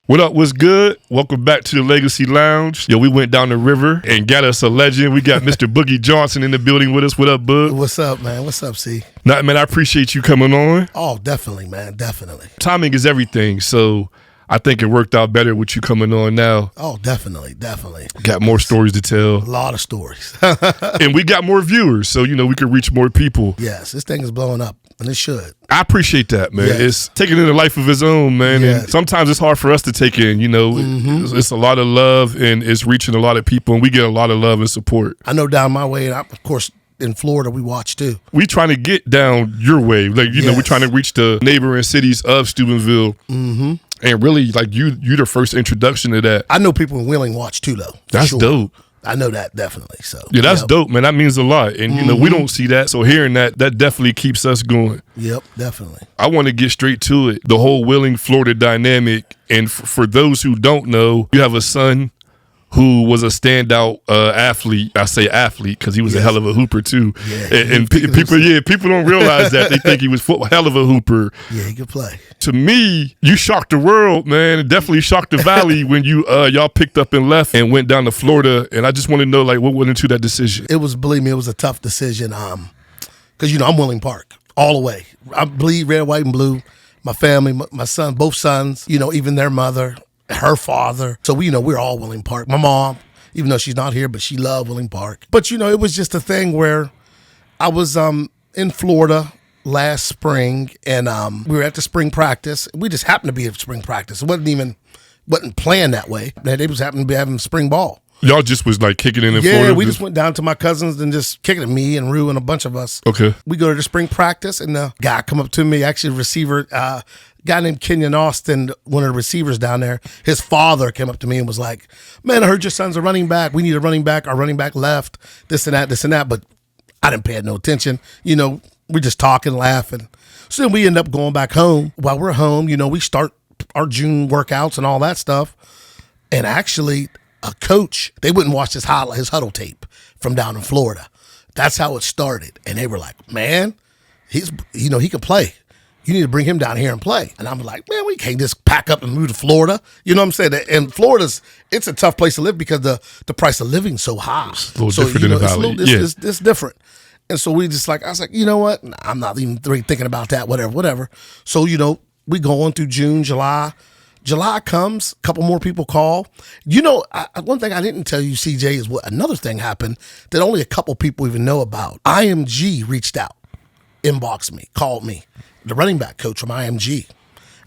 What up? What's good? Welcome back to the Legacy Lounge. Yo, we went down the river and got us a legend. We got Mr. Boogie Johnson in the building with us. What up, Bug? What's up, man? What's up, C? Nah, man, I appreciate you coming on. Oh, definitely, man. Definitely. Timing is everything, so I think it worked out better with you coming on now. Oh, definitely. Got more stories to tell. A lot of stories. And we got more viewers, so, we could reach more people. Yes, this thing is blowing up, and it should. I appreciate that, man. Yes. It's taking in a life of its own, man. Yes. And sometimes it's hard for us to take in, It's a lot of love, and it's reaching a lot of people, and we get a lot of love and support. I know down my way, and of course, in Florida, we watch too. We trying to get down your way. Like, Yes. we're trying to reach the neighboring cities of Steubenville. Mm-hmm. And really, like, you the first introduction to that. I know people in Wheeling watch too, though. That's sure. dope. I know that, definitely. So Yeah, that's dope, man. That means a lot. And, we don't see that. So hearing that definitely keeps us going. Yep, definitely. I want to get straight to it. The whole Wheeling, Florida dynamic. And for those who don't know, you have a son who was a standout athlete. I say athlete because he was a hell of a hooper too. Yeah, and people don't realize that. They think he was a hell of a hooper. Yeah, he could play. To me, you shocked the world, man. It definitely shocked the Valley when y'all picked up and left and went down to Florida. And I just want to know, like, what went into that decision? It was, believe me, it was a tough decision. Because I'm Wheeling Park all the way. I bleed red, white, and blue. My family, my son, both sons. Even their mother, her father. So we're all Wheeling Park. My mom, even though she's not here, but she loved Wheeling Park. But it was just a thing where I was in Florida last spring, and we were at the spring practice. We just happened to be at spring practice. It wasn't planned that way. They just happened to be having spring ball. Y'all just was like kicking in Yeah, Florida? we just went down to my cousins and just kicking it, me and Rue and a bunch of us. Okay. We go to the spring practice, and the guy come up to me, actually receiver, guy named Kenyon Austin, one of the receivers down there. His father came up to me and was like, "Man, I heard your son's a running back. We need a running back. Our running back left, this and that." But I didn't pay no attention. We're just talking, laughing. So then we end up going back home. While we're home, we start our June workouts and all that stuff. And actually, a coach, they wouldn't watch his huddle tape from down in Florida. That's how it started. And they were like, "Man, he can play. You need to bring him down here and play." And I'm like, "Man, we can't just pack up and move to Florida." You know what I'm saying? And it's a tough place to live because the price of living's so high. It's a little different in the Valley. It's different. And so I was like, you know what? I'm not even thinking about that, whatever. So, we go on through June, July. July comes, a couple more people call. One thing I didn't tell you, CJ, is what another thing happened that only a couple people even know about. IMG reached out, inboxed me, called me, the running back coach from IMG.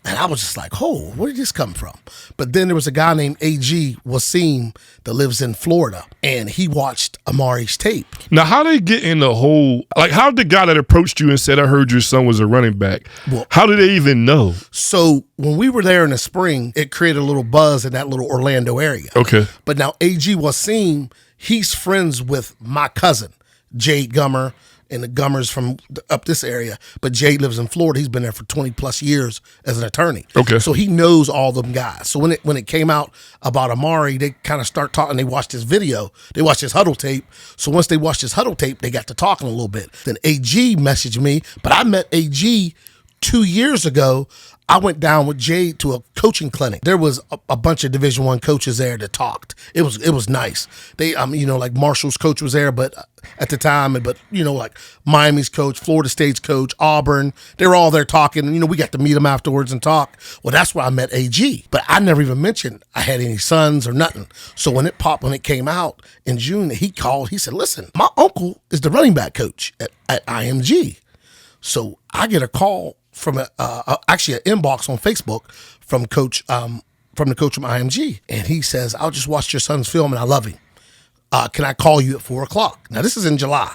And I was just like, "Oh, where did this come from?" But then there was a guy named AG Wasim that lives in Florida, and he watched Amari's tape. Now, how they get in the whole, like, how did the guy that approached you and said, "I heard your son was a running back," how did they even know? So when we were there in the spring, it created a little buzz in that little Orlando area. Okay. But now AG Wasim, he's friends with my cousin, Jade Gummer, and the Gummers from up this area. But Jade lives in Florida. He's been there for 20 plus years as an attorney. Okay. So he knows all them guys. So when it came out about Amari, they kind of start talking. They watched his video. They watched his huddle tape. So once they watched his huddle tape, they got to talking a little bit. Then AG messaged me, but I met AG 2 years ago. I went down with Jade to a coaching clinic. There was a bunch of Division I coaches there that talked. It was nice. They, like Marshall's coach was there, but at the time, like Miami's coach, Florida State's coach, Auburn, they were all there talking. And, we got to meet them afterwards and talk. Well, that's where I met AG. But I never even mentioned I had any sons or nothing. So when it came out in June, he called. He said, "Listen, my uncle is the running back coach at IMG." So I get a call from actually an inbox on Facebook from the coach from IMG, and he says, "I just watched your son's film and I love him. Can I call you at 4:00?" Now this is in July,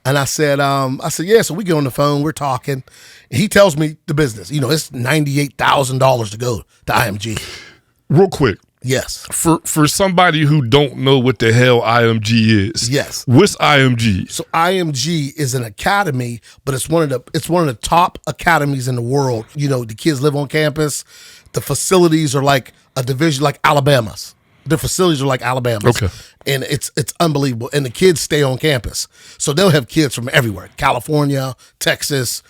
and I said, "Yeah." So we get on the phone, we're talking, and he tells me the business. It's $98,000 to go to IMG. Real quick. Yes. For somebody who don't know what the hell IMG is. Yes. What's IMG? So IMG is an academy, but it's one of the top academies in the world. The kids live on campus. The facilities are like a division, like Alabama's. The facilities are like Alabama's. Okay. And it's unbelievable. And the kids stay on campus. So they'll have kids from everywhere. California, Texas,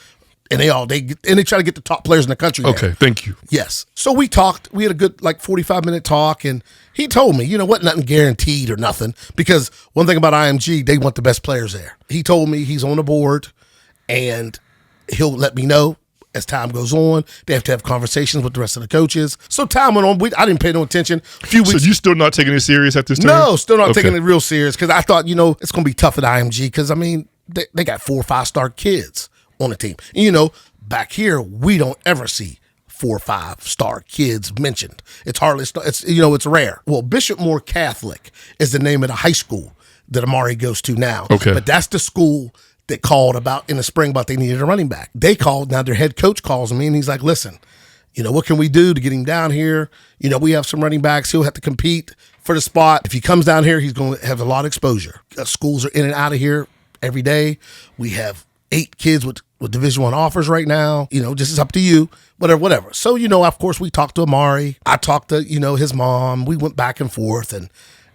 And they try to get the top players in the country there. Okay, thank you. Yes. So we talked. We had a good 45-minute talk, and he told me, nothing guaranteed or nothing, because one thing about IMG, they want the best players there. He told me he's on the board, and he'll let me know as time goes on. They have to have conversations with the rest of the coaches. So time went on. I didn't pay no attention. A few weeks. So you still not taking it serious at this time? No, still not taking it real serious, because I thought, it's going to be tough at IMG, because, they got 4 or 5-star kids on the team. And, back here, we don't ever see 4 or 5-star kids mentioned. It's hardly, it's rare. Well, Bishop Moore Catholic is the name of the high school that Amari goes to now. Okay. But that's the school that called about in the spring about they needed a running back. They called, now their head coach calls me, and he's like, listen, what can we do to get him down here? We have some running backs. He'll have to compete for the spot. If he comes down here, he's going to have a lot of exposure. Schools are in and out of here every day. We have 8 kids with Division I offers right now. This is up to you, whatever. So, of course, we talked to Amari. I talked to, his mom. We went back and forth, and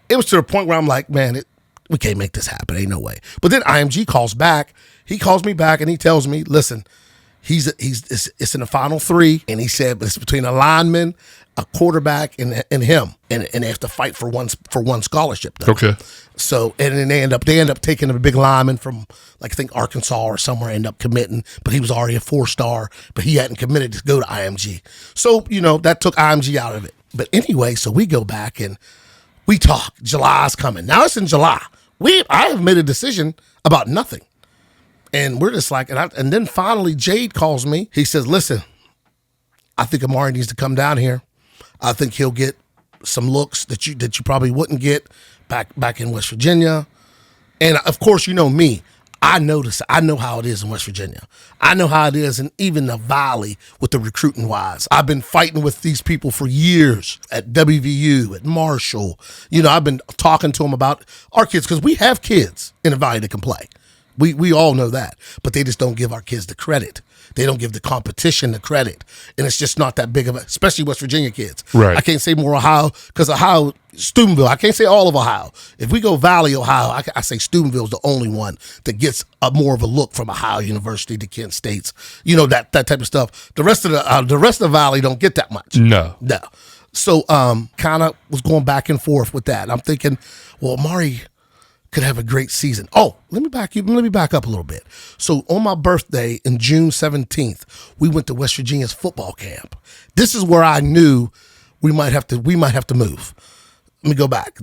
it was to the point where I'm like, man, we can't make this happen. Ain't no way. But then IMG calls back. He calls me back, and he tells me, listen, it's in the final 3, and he said it's between a lineman, a quarterback, and him, and they have to fight for one scholarship. Though. Okay. So and then they end up taking a big lineman from I think Arkansas or somewhere, end up committing, but he was already a 4-star, but he hadn't committed to go to IMG. So that took IMG out of it. But anyway, so we go back and we talk. July's coming. Now it's in July. I have made a decision about nothing. And we're just like, and then finally Jade calls me. He says, listen, I think Amari needs to come down here. I think he'll get some looks that you probably wouldn't get back in West Virginia. And of course, me, I know how it is in West Virginia. I know how it is in even the Valley with the recruiting wise. I've been fighting with these people for years at WVU, at Marshall. I've been talking to them about our kids, because we have kids in the Valley that can play. We all know that, but they just don't give our kids the credit. They don't give the competition the credit, and it's just not that big of a, especially West Virginia kids. Right. I can't say more Ohio, because Ohio, Steubenville, I can't say all of Ohio. If we go Valley, Ohio, I say Steubenville is the only one that gets more of a look from Ohio University to Kent State's, that type of stuff. The rest of the Valley don't get that much. No. So kind of was going back and forth with that. I'm thinking, well, Amari could have a great season. Oh, let me back up a little bit. So on my birthday in June 17th, we went to West Virginia's football camp. This is where I knew we might have to move. Let me go back.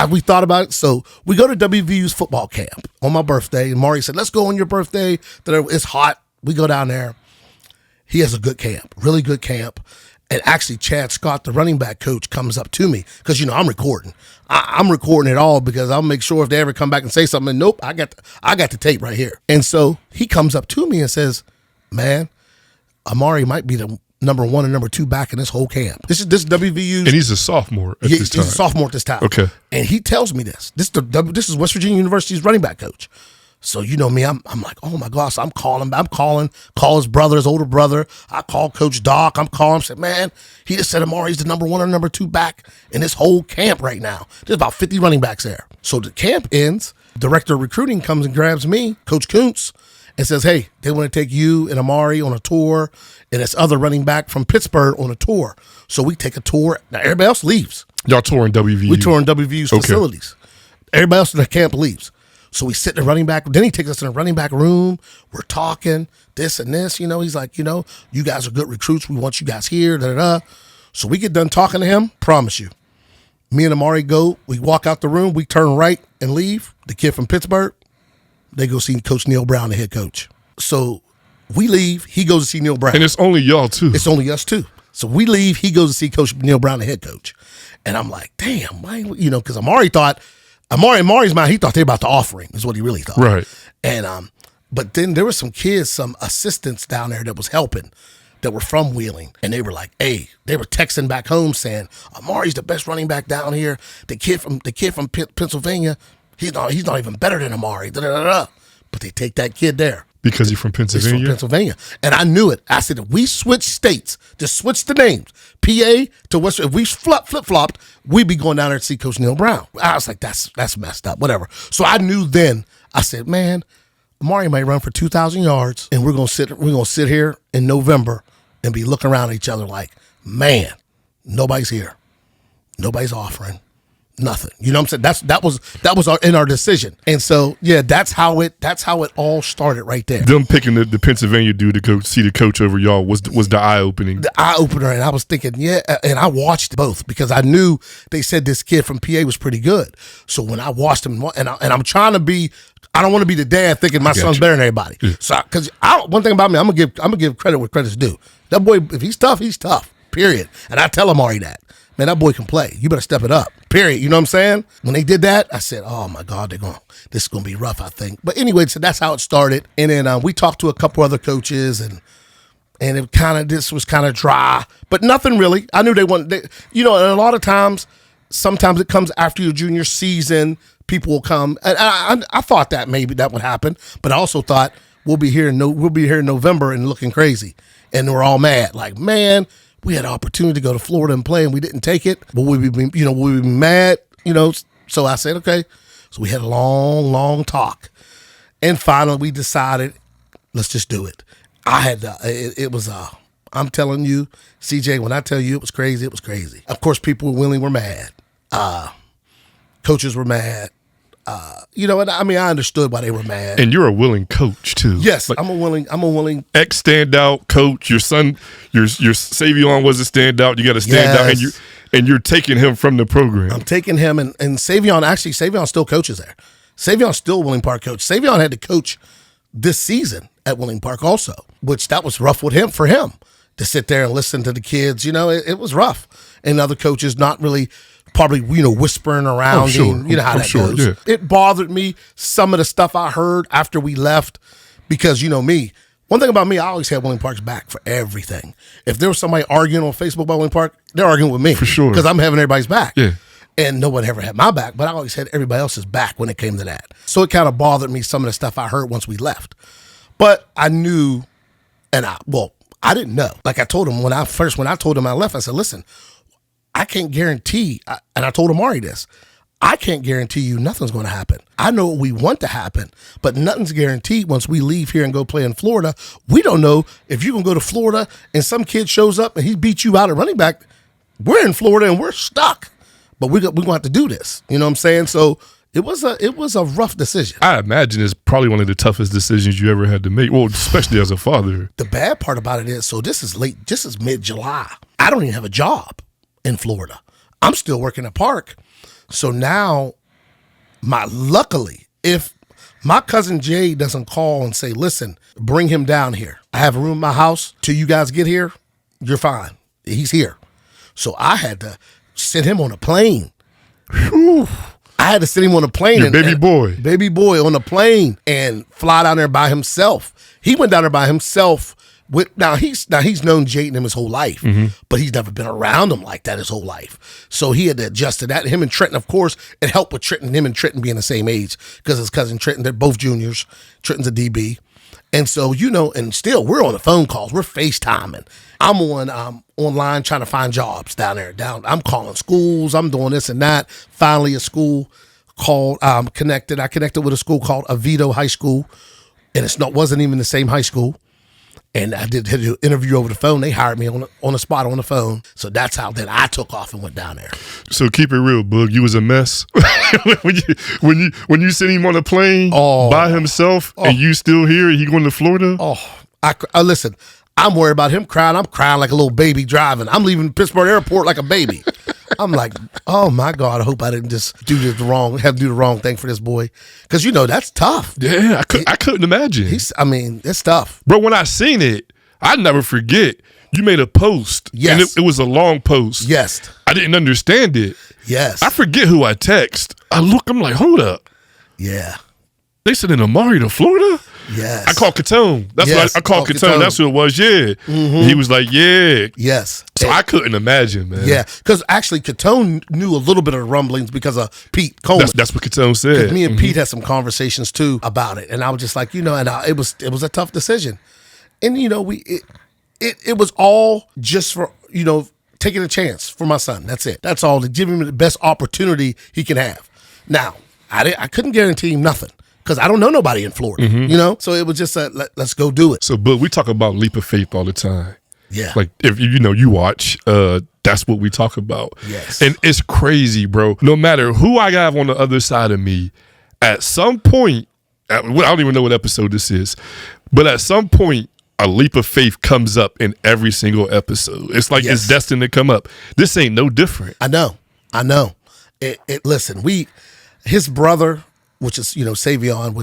We thought about it. So we go to WVU's football camp on my birthday, and Maury said, let's go on your birthday. It's hot. We go down there. He has a good camp, really good camp. And actually, Chad Scott, the running back coach, comes up to me because, I'm recording. I'm recording it all because I'll make sure if they ever come back and say something, nope, I got the tape right here. And so he comes up to me and says, man, Amari might be the number 1 and number 2 back in this whole camp. This is WVU's. And he's a sophomore at this time. He's a sophomore at this time. Okay. And he tells me this. This is West Virginia University's running back coach. So me, I'm like, oh my gosh, call his brother, his older brother. I call Coach Doc. I'm calling him, said, man, he just said Amari's the number 1 or number 2 back in this whole camp right now. There's about 50 running backs there. So the camp ends. Director of recruiting comes and grabs me, Coach Kuntz, and says, hey, they want to take you and Amari on a tour, and this other running back from Pittsburgh on a tour. So we take a tour. Now everybody else leaves. Y'all touring WVU? We touring WVU's facilities. Everybody else in the camp leaves. So we sit in the running back. Then he takes us in the running back room. We're talking this and this. He's like, you guys are good recruits. We want you guys here. Da, da, da. So we get done talking to him. Promise you. Me and Amari go. We walk out the room. We turn right and leave. The kid from Pittsburgh, they go see Coach Neil Brown, the head coach. So we leave. He goes to see Neil Brown. And it's only y'all too. It's only us too. So we leave. He goes to see Coach Neil Brown, the head coach. And I'm like, damn, why? Because Amari thought, Amari's mind, he thought they were about to offer him, is what he really thought. Right. And but then there were some kids, some assistants down there that was helping, that were from Wheeling, and they were like, hey, they were texting back home saying, Amari's the best running back down here. The kid from Pennsylvania, he's not even better than Amari. Da, da, da, da. But they take that kid there. Because he's from Pennsylvania? He's from Pennsylvania. And I knew it. I said, if we switch states, just switch the names, PA to West, if we flip-flopped, we'd be going down there to see Coach Neil Brown. I was like, that's messed up, whatever. So I knew then, I said, man, Amari might run for 2,000 yards, and we're gonna sit here in November and be looking around at each other like, man, nobody's here, nobody's offering. Nothing. You know what I'm saying? That was in our decision. And so yeah, that's how it all started right there. Them picking the Pennsylvania dude to go see the coach over y'all was the eye opening. The eye opener, and I was thinking, yeah, and I watched both because I knew they said this kid from PA was pretty good. So when I watched him, and I'm trying to be, I don't want to be the dad thinking my son's better than everybody. Yeah. So because one thing about me, I'm gonna give credit where credit's due. That boy, if he's tough, he's tough. Period. And I tell Amari that. Man, that boy can play. You better step it up. Period. You know what I'm saying? When they did that, I said, oh my God, this is gonna be rough, I think. But anyway, so that's how it started. And then we talked to a couple other coaches, and this was kind of dry, but nothing really. I knew and a lot of times, sometimes it comes after your junior season, people will come. And I thought that maybe that would happen, but I also thought we'll be here in November and looking crazy. And we're all mad. Like, man, we had an opportunity to go to Florida and play, and we didn't take it. But we'd be mad, So I said, okay. So we had a long, long talk, and finally we decided, let's just do it. I'm telling you, CJ, when I tell you it was crazy, it was crazy. Of course, people were mad. Coaches were mad. And I understood why they were mad. And you're a willing coach too. Yes, I'm a willing ex standout coach. Your son, your Savion was a standout. You got to stand out, and you're taking him from the program. I'm taking him, and Savion still coaches there. Savion's still Willing Park coach. Savion had to coach this season at Willing Park also, which that was rough for him to sit there and listen to the kids. It was rough, and other coaches not really. Probably, whispering around him. You know how that goes. Yeah. It bothered me, some of the stuff I heard after we left, because me. One thing about me, I always had Willing Park's back for everything. If there was somebody arguing on Facebook about Willing Park, they're arguing with me. For sure. Because I'm having everybody's back. Yeah. And no one ever had my back, but I always had everybody else's back when it came to that. So it kind of bothered me, some of the stuff I heard once we left. But I knew, I didn't know. Like I told him when I told him I left, I said, listen, I can't guarantee, and I told Amari this, I can't guarantee you nothing's going to happen. I know what we want to happen, but nothing's guaranteed once we leave here and go play in Florida. We don't know if you're going to go to Florida and some kid shows up and he beats you out at running back. We're in Florida and we're stuck, but we're going to have to do this. You know what I'm saying? So it was a rough decision. I imagine it's probably one of the toughest decisions you ever had to make, well, especially as a father. The bad part about it is, so this is mid-July. I don't even have a job in Florida. I'm still working at Park. So now, luckily, if my cousin Jay doesn't call and say, listen, bring him down here. I have a room in my house till you guys get here. You're fine. He's here. So I had to send him on a plane. Whew. I had to send him on a plane. Your baby boy on a plane and fly down there by himself. He went down there by himself. Now he's known Jaden his whole life, but he's never been around him like that his whole life. So he had to adjust to that. Him and Trenton, of course, it helped with him and Trenton being the same age because his cousin Trenton, they're both juniors. Trenton's a DB. And so, and still we're on the phone calls. We're FaceTiming. I'm online trying to find jobs down there. I'm calling schools. I'm doing this and that. Finally, a school called connected. I connected with a school called Oviedo High School, and wasn't even the same high school. And I had an interview over the phone. They hired me on the spot on the phone. So that's how then I took off and went down there. So keep it real, Boog. You was a mess when you sent him on a plane by himself, and you still here. And he going to Florida. I listen. I'm worried about him crying. I'm crying like a little baby driving. I'm leaving Pittsburgh Airport like a baby. I'm like, oh my God, I hope I didn't just do the wrong thing for this boy. Because that's tough. Yeah, I couldn't imagine. It's tough. Bro, when I seen it, I never forget. You made a post. Yes. And it was a long post. Yes. I didn't understand it. Yes. I forget who I text. I'm like, hold up. Yeah. They sent in Amari to Florida? Yes. I called Catone. That's what I called Catone. That's who it was. Yeah. Mm-hmm. He was like, yeah. Yes. So I couldn't imagine, man. Yeah. Because actually, Catone knew a little bit of the rumblings because of Pete Coleman. That's what Catone said. Me and Pete had some conversations too about it, and I was just like, it was a tough decision, and it was all just for taking a chance for my son. That's it. That's all, to give him the best opportunity he can have. Now, I couldn't guarantee him nothing. because I don't know nobody in Florida, you know? So it was just let's go do it. So, but we talk about leap of faith all the time. Yeah. Like if you watch, that's what we talk about. Yes. And it's crazy, bro. No matter who I have on the other side of me, at some point, I don't even know what episode this is, but at some point, a leap of faith comes up in every single episode. It's like it's destined to come up. This ain't no different. I know. Listen, his brother, which is, Savion,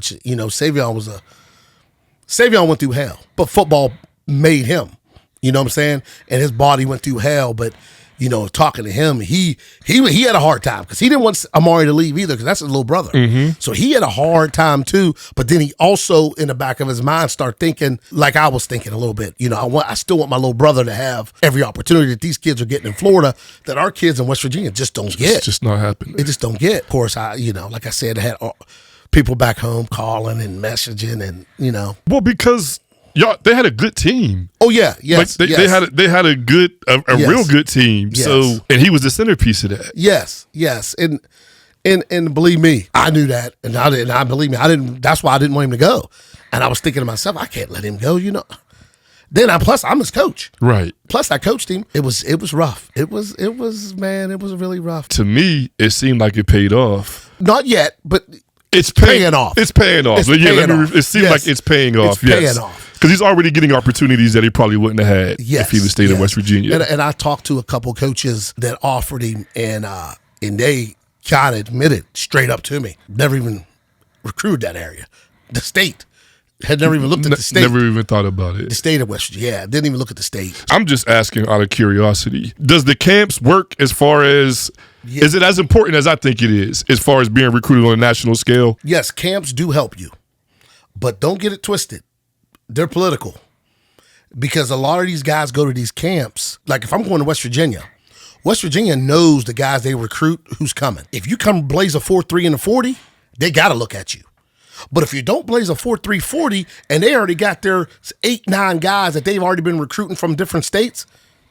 Savion went through hell, but football made him, you know what I'm saying? And his body went through hell, but, talking to him, he had a hard time because he didn't want Amari to leave either because that's his little brother. So he had a hard time too, but then he also, in the back of his mind, started thinking like I was thinking a little bit. I still want my little brother to have every opportunity that these kids are getting in Florida that our kids in West Virginia just don't get. It's just not happening. They just don't get. Of course, like I said, I had people back home calling and messaging and, Well, because they had a good team. Oh yeah, yes. Like they had a good, real good team. Yes. So, and he was the centerpiece of that. Yes, and believe me, I knew that, and I didn't. That's why I didn't want him to go. And I was thinking to myself, I can't let him go. Then plus I'm his coach. Right. Plus I coached him. It was rough. It was really rough. To me, it seemed like it paid off. Not yet, but it's paying off. It's paying off. It seems like it's paying off. It's paying off. Because he's already getting opportunities that he probably wouldn't have had if he would stayed in West Virginia. And I talked to a couple coaches that offered him, and they kind of admitted straight up to me, never even recruited that area. The state had never even looked at the state. Never even thought about it. The state of West Virginia, didn't even look at the state. I'm just asking out of curiosity. Does the camps work as far as, is it as important as I think it is, as far as being recruited on a national scale? Yes, camps do help you, but don't get it twisted. They're political because a lot of these guys go to these camps. Like if I'm going to West Virginia knows the guys they recruit who's coming. If you come blaze a 4.3 in the 40, they got to look at you. But if you don't blaze a 4.3 40 and they already got their 8-9 guys that they've already been recruiting from different states,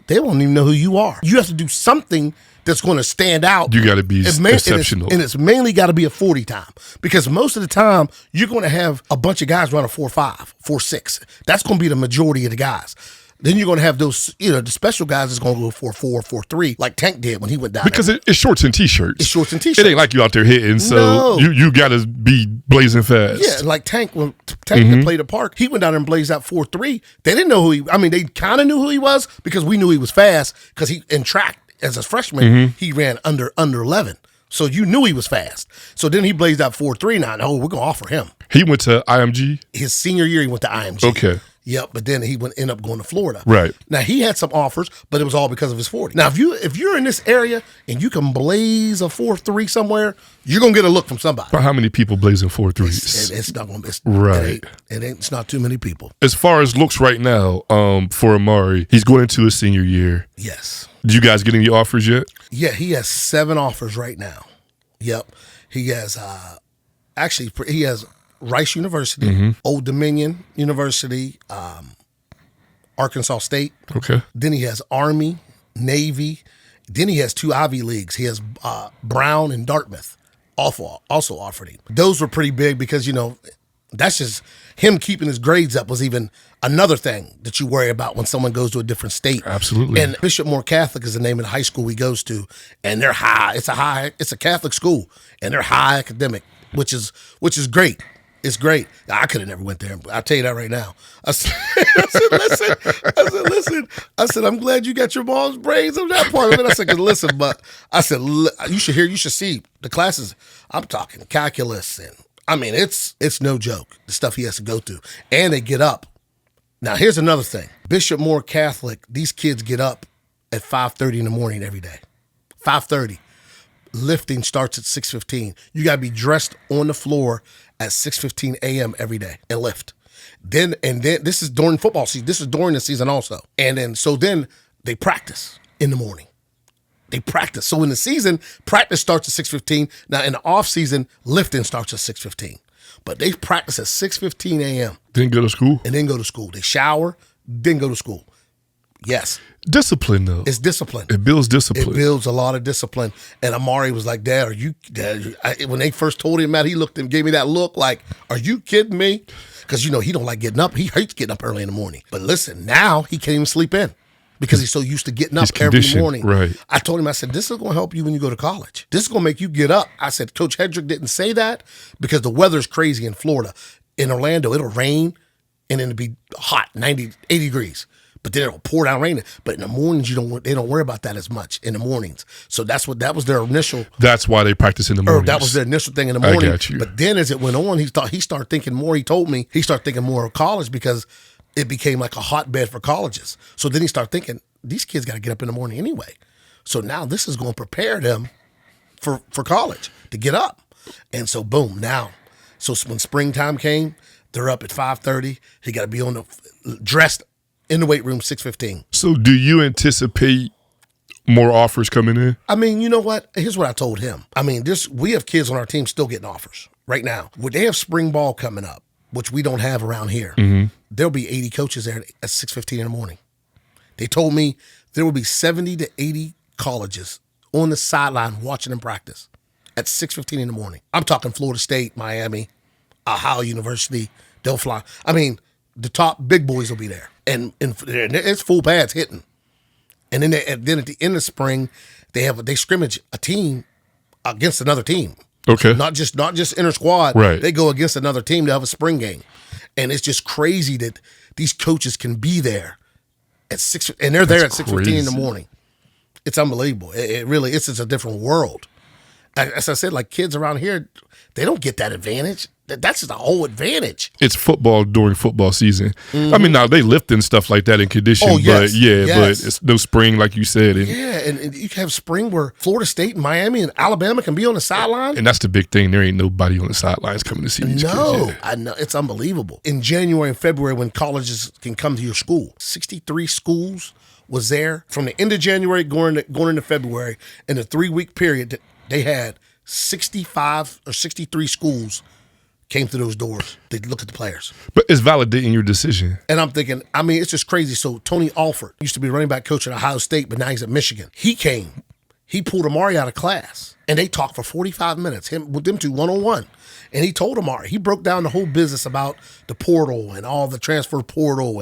they won't even know who you are. You have to do something that's going to stand out. You got to be exceptional. And it's mainly got to be a 40 time because most of the time you're going to have a bunch of guys run a 4.5, 4.6. That's going to be the majority of the guys. Then you're going to have those, the special guys that's going to go 4.4, 4.3, like Tank did when he went down because there. It's shorts and T-shirts. It's shorts and T-shirts. It ain't like you out there hitting, so you got to be blazing fast. Yeah, like Tank, when Tank that played at Park, he went down there and blazed out 4.3. They didn't know they kind of knew who he was because we knew he was fast because he, in track, as a freshman, he ran under 11. So you knew he was fast. So then he blazed out 4.3. Now, we're going to offer him. He went to IMG? His senior year, he went to IMG. Okay. Yep, but then he would end up going to Florida. Right. Now, he had some offers, but it was all because of his 40. Now, if you're in this area and you can blaze a 4.3 somewhere, you're going to get a look from somebody. But how many people blazing 4.3s? It's not going to be. Right. It's not too many people. As far as looks right now, for Amari, he's going into his senior year. Yes. Did you guys get any offers yet? Yeah, he has 7 offers right now. Yep. He has, he has Rice University, Old Dominion University, Arkansas State. Okay. Then he has Army, Navy. Then he has 2 Ivy Leagues. He has Brown and Dartmouth also offered him. Those were pretty big because, that's just him keeping his grades up was even another thing that you worry about when someone goes to a different state. Absolutely. And Bishop Moore Catholic is the name of the high school he goes to, and they're high. It's a Catholic school, and they're high academic, which is great. It's great. I could have never went there. I'll tell you that right now. I said, listen. I said, I'm glad you got your mom's brains on that part of it. I said, listen, but I said, you should see the classes. I'm talking calculus and it's no joke, the stuff he has to go through. And they get up. Now, here's another thing. Bishop Moore Catholic, these kids get up at 5:30 in the morning every day. 5:30. Lifting starts at 6:15. You got to be dressed on the floor at 6:15 a.m. every day and lift. Then this is during football season. This is during the season also. And then they practice in the morning. They practice. So in the season, practice starts at 6:15. Now in the off season, lifting starts at 6:15. But they practice at 6:15 a.m. Then go to school. And then go to school. They shower, then go to school. Yes. Discipline, though. It's discipline. It builds discipline. It builds a lot of discipline. And Amari was like, Dad, when they first told him that, he looked and gave me that look like, are you kidding me? Because, he don't like getting up. He hates getting up early in the morning. But listen, now he can't even sleep in because he's so used to getting up every morning. Right. I told him, I said, this is going to help you when you go to college. This is going to make you get up. I said, Coach Hedrick didn't say that because the weather's crazy in Florida. In Orlando, it'll rain and then it'll be hot, 90, 80 degrees. But then it'll pour down rain. But in the mornings, they don't worry about that as much in the mornings. So that was their initial. That's why they practice in the morning. That was their initial thing in the morning. I got you. But then as it went on, he started thinking more. He told me he started thinking more of college because it became like a hotbed for colleges. So then he started thinking, these kids got to get up in the morning anyway. So now this is going to prepare them for college to get up. And so boom, now. So when springtime came, they're up at 5:30. He got to be dressed in the weight room 6:15. So do you anticipate more offers coming in? I mean, you know what? Here's what I told him. I mean, we have kids on our team still getting offers right now. When they have spring ball coming up, which we don't have around here, there'll be 80 coaches there at 6:15 in the morning. They told me there will be 70 to 80 colleges on the sideline watching them practice at 6:15 in the morning. I'm talking Florida State, Miami, Ohio University. They'll fly. I mean, the top big boys will be there. And it's full pads hitting. And then at the end of spring, they scrimmage a team against another team. Okay. Not just inter squad. Right. They go against another team to have a spring game. And it's just crazy that these coaches can be there at 6, and they're there at 6:15 in the morning. It's unbelievable. It really is. It's a different world. As I said, like kids around here, they don't get that advantage. That's just a whole advantage. It's football during football season. I mean, now they lift and stuff like that in condition, but but it's no spring like you said. And you can have spring where Florida State and Miami and Alabama can be on the sideline. And that's the big thing. There ain't nobody on the sidelines coming to see these kids. No, I know. It's unbelievable. In January and February when colleges can come to your school, 63 schools was there from the end of January going into February. In a 3-week period, they had 65 or 63 schools came through those doors. They look at the players. But it's validating your decision. And I'm thinking, I mean, it's just crazy. So Tony Alford used to be running back coach at Ohio State, but now he's at Michigan. He came. He pulled Amari out of class, and they talked for 45 minutes, with them two one-on-one. And he told Amari, he broke down the whole business about the portal and all the transfer portal,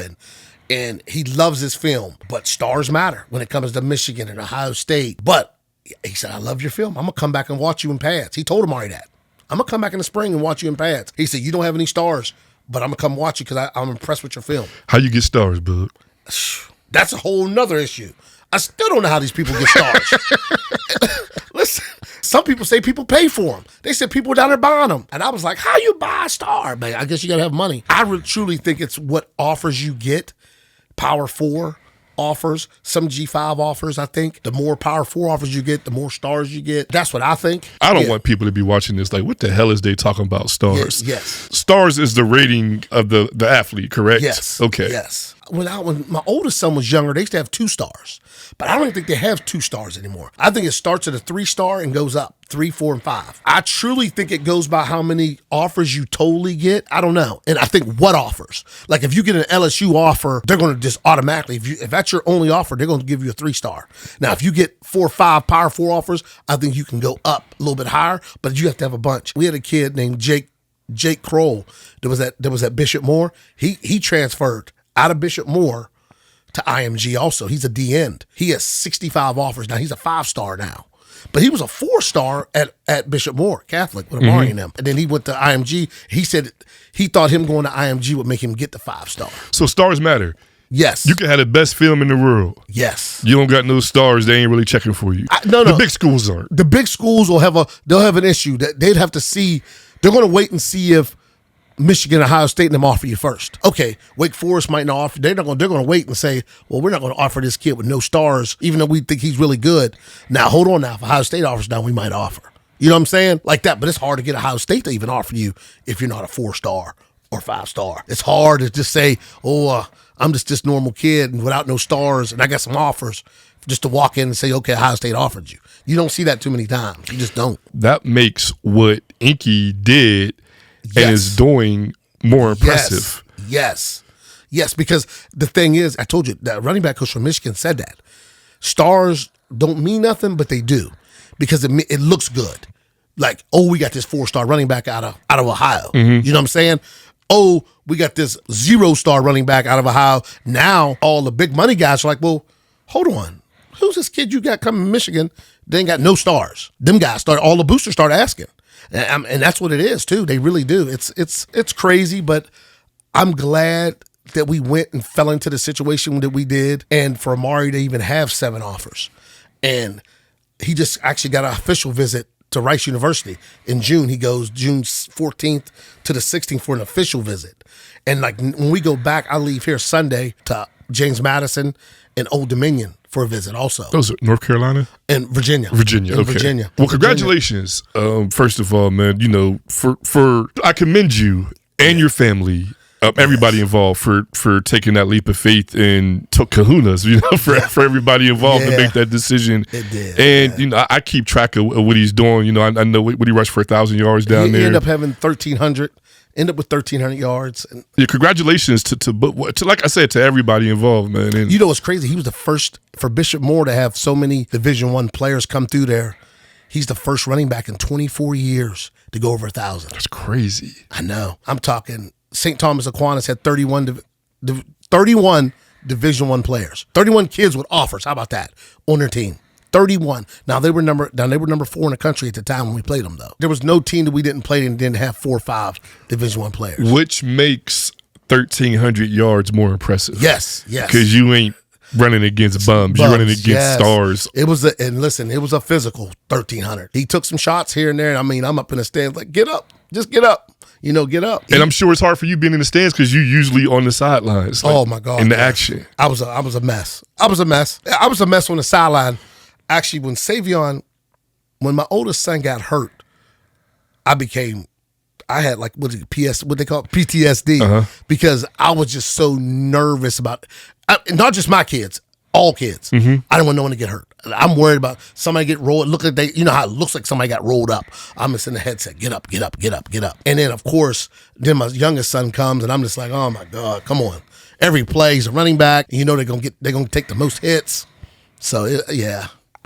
and he loves his film. But stars matter when it comes to Michigan and Ohio State. But he said, I love your film. I'm going to come back and watch you in pads. He told Amari that. I'm going to come back in the spring and watch you in pads. He said, you don't have any stars, but I'm going to come watch you because I'm impressed with your film. How you get stars, bud? That's a whole nother issue. I still don't know how these people get stars. Listen, some people say people pay for them. They said people down there buying them. And I was like, how you buy a star? Man, I guess you got to have money. I truly think it's what offers you get. Power 4 offers, some G5 offers, I think. The more Power 4 offers you get, the more stars you get. That's what I think. I don't want people to be watching this like, what the hell is they talking about stars? Yes. Stars is the rating of the athlete, correct? Yes. Okay. Yes. When my oldest son was younger, they used to have 2 stars. But I don't think they have 2 stars anymore. I think it starts at a 3-star and goes up 3, 4, and 5. I truly think it goes by how many offers you totally get. I don't know. And I think what offers. Like if you get an LSU offer, they're going to just automatically, if that's your only offer, they're going to give you a 3-star. Now, if you get 4 or 5 Power 4 offers, I think you can go up a little bit higher, but you have to have a bunch. We had a kid named Jake Kroll that was at Bishop Moore. He transferred out of Bishop Moore to IMG also. He's a D-end. He has 65 offers now. He's a 5-star now. But he was a 4-star at Bishop Moore, Catholic, with Amari and them. And then he went to IMG. He said he thought him going to IMG would make him get the 5-star. So stars matter. Yes. You can have the best film in the world. Yes. You don't got no stars, they ain't really checking for you. No. The big schools aren't. The big schools will have an issue that they'd have to see. They're going to wait and see if Michigan, Ohio State, and them offer you first. Okay, Wake Forest might not offer. They're going to wait and say, well, we're not going to offer this kid with no stars, even though we think he's really good. Now, hold on now. If Ohio State offers now, we might offer. You know what I'm saying? Like that. But it's hard to get Ohio State to even offer you if you're not a 4-star or 5-star. It's hard to just say, I'm just this normal kid and without no stars, and I got some offers just to walk in and say, okay, Ohio State offered you. You don't see that too many times. You just don't. That makes what Inky did and is doing more impressive. Yes. Yes, because the thing is, I told you, that running back coach from Michigan said that. Stars don't mean nothing, but they do. Because it looks good. Like, oh, we got this 4-star running back out of Ohio. You know what I'm saying? Oh, we got this 0-star running back out of Ohio. Now, all the big money guys are like, well, hold on. Who's this kid you got coming from Michigan? They ain't got no stars. Them guys all the boosters start asking. And that's what it is, too. They really do. It's crazy, but I'm glad that we went and fell into the situation that we did. And for Amari to even have 7 offers. And he just actually got an official visit to Rice University in June. He goes June 14th to the 16th for an official visit. And like when we go back, I leave here Sunday to James Madison and Old Dominion for a visit also. Those are North Carolina? And Virginia. Okay. Virginia. Well, congratulations. First of all, man, you know, for I commend you and your family, everybody involved for taking that leap of faith and took kahunas, you know, for everybody involved to make that decision. It did. And, you know, I keep track of what he's doing. You know, I know what he rushed for 1,000 yards down there. He ended up having 1,300. End up with 1,300 yards. And yeah, congratulations to like I said, to everybody involved, man. And you know what's crazy? He was the first for Bishop Moore to have so many Division I players come through there. He's the first running back in 24 years to go over 1,000. That's crazy. I know. I'm talking St. Thomas Aquinas had 31 Division I players, 31 kids with offers. How about that on their team? 31. Now they were number 4 in the country at the time when we played them, though. There was no team that we didn't play and didn't have 4 or 5 Division I players. Which makes 1,300 yards more impressive. Yes. Because you ain't running against bums. You're running against stars. It was a physical 1,300. He took some shots here and there. And I mean, I'm up in the stands like, get up. Just get up. You know, get up. And I'm sure it's hard for you being in the stands because you're usually on the sidelines. Like, oh, my God. In the action. I was a mess. I was a mess on the sideline. Actually, when my oldest son got hurt, I had like what they call it, PTSD, because I was just so nervous about not just my kids, all kids. I didn't want no one to get hurt. I'm worried about somebody get rolled. Look at you know how it looks like somebody got rolled up. I'm just in the headset, get up, get up, get up, get up. And then of course, my youngest son comes, and I'm just like, oh my God, come on! Every play he's a running back. You know they're gonna take the most hits. So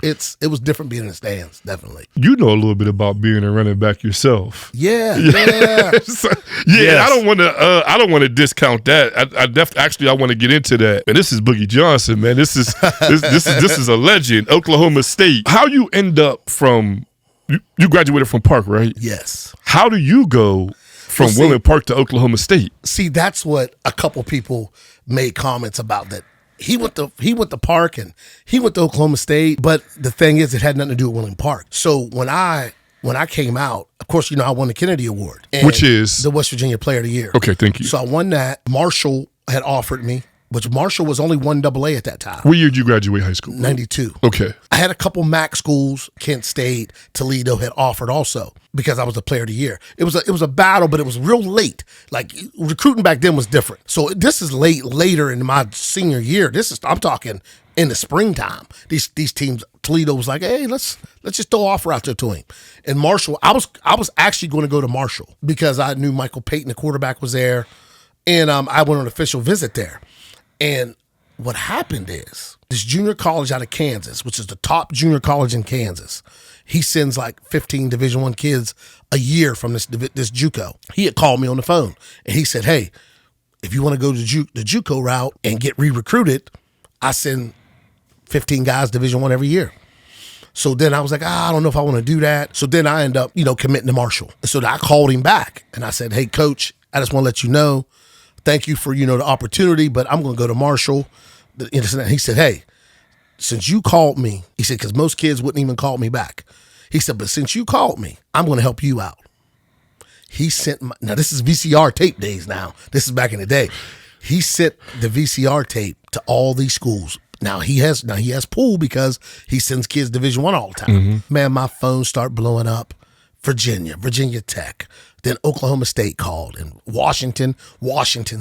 it was different being in the stands, definitely. You know a little bit about being a running back yourself. Yeah. So, yes. I don't want to discount that. I want to get into that. And this is Boogie Johnson, man. This is a legend. Oklahoma State. How you end up from? You graduated from Park, right? Yes. How do you go from Willing Park to Oklahoma State? See, that's what a couple people made comments about that. He went to Park and he went to Oklahoma State, but the thing is, it had nothing to do with Willing Park. So when I came out, of course, you know I won the Kennedy Award, which is the West Virginia Player of the Year. Okay, thank you. So I won that. Marshall had offered me, which Marshall was only 1AA at that time. What year did you graduate high school? 92. Okay. I had a couple MAC schools, Kent State, Toledo had offered also because I was the Player of the Year. It was a battle, but it was real late. Like recruiting back then was different. So this is later in my senior year. I'm talking in the springtime. These teams, Toledo was like, hey, let's just throw an offer out there to him. And Marshall, I was actually going to go to Marshall because I knew Michael Payton, the quarterback, was there, and I went on an official visit there. And what happened is this junior college out of Kansas, which is the top junior college in Kansas, he sends like 15 Division I kids a year from this JUCO. He had called me on the phone and he said, hey, if you want to go to the JUCO route and get re-recruited, I send 15 guys Division I every year. So then I was like, I don't know if I want to do that. So then I end up, committing to Marshall. So I called him back and I said, hey, coach, I just want to let you know, thank you for, the opportunity, but I'm going to go to Marshall. He said, hey, since you called me, he said, because most kids wouldn't even call me back. He said, but since you called me, I'm going to help you out. He sent now this is VCR tape days now. This is back in the day. He sent the VCR tape to all these schools. Now he has pull because he sends kids Division I all the time. Mm-hmm. Man, my phone start blowing up. Virginia Tech. Then Oklahoma State called, and Washington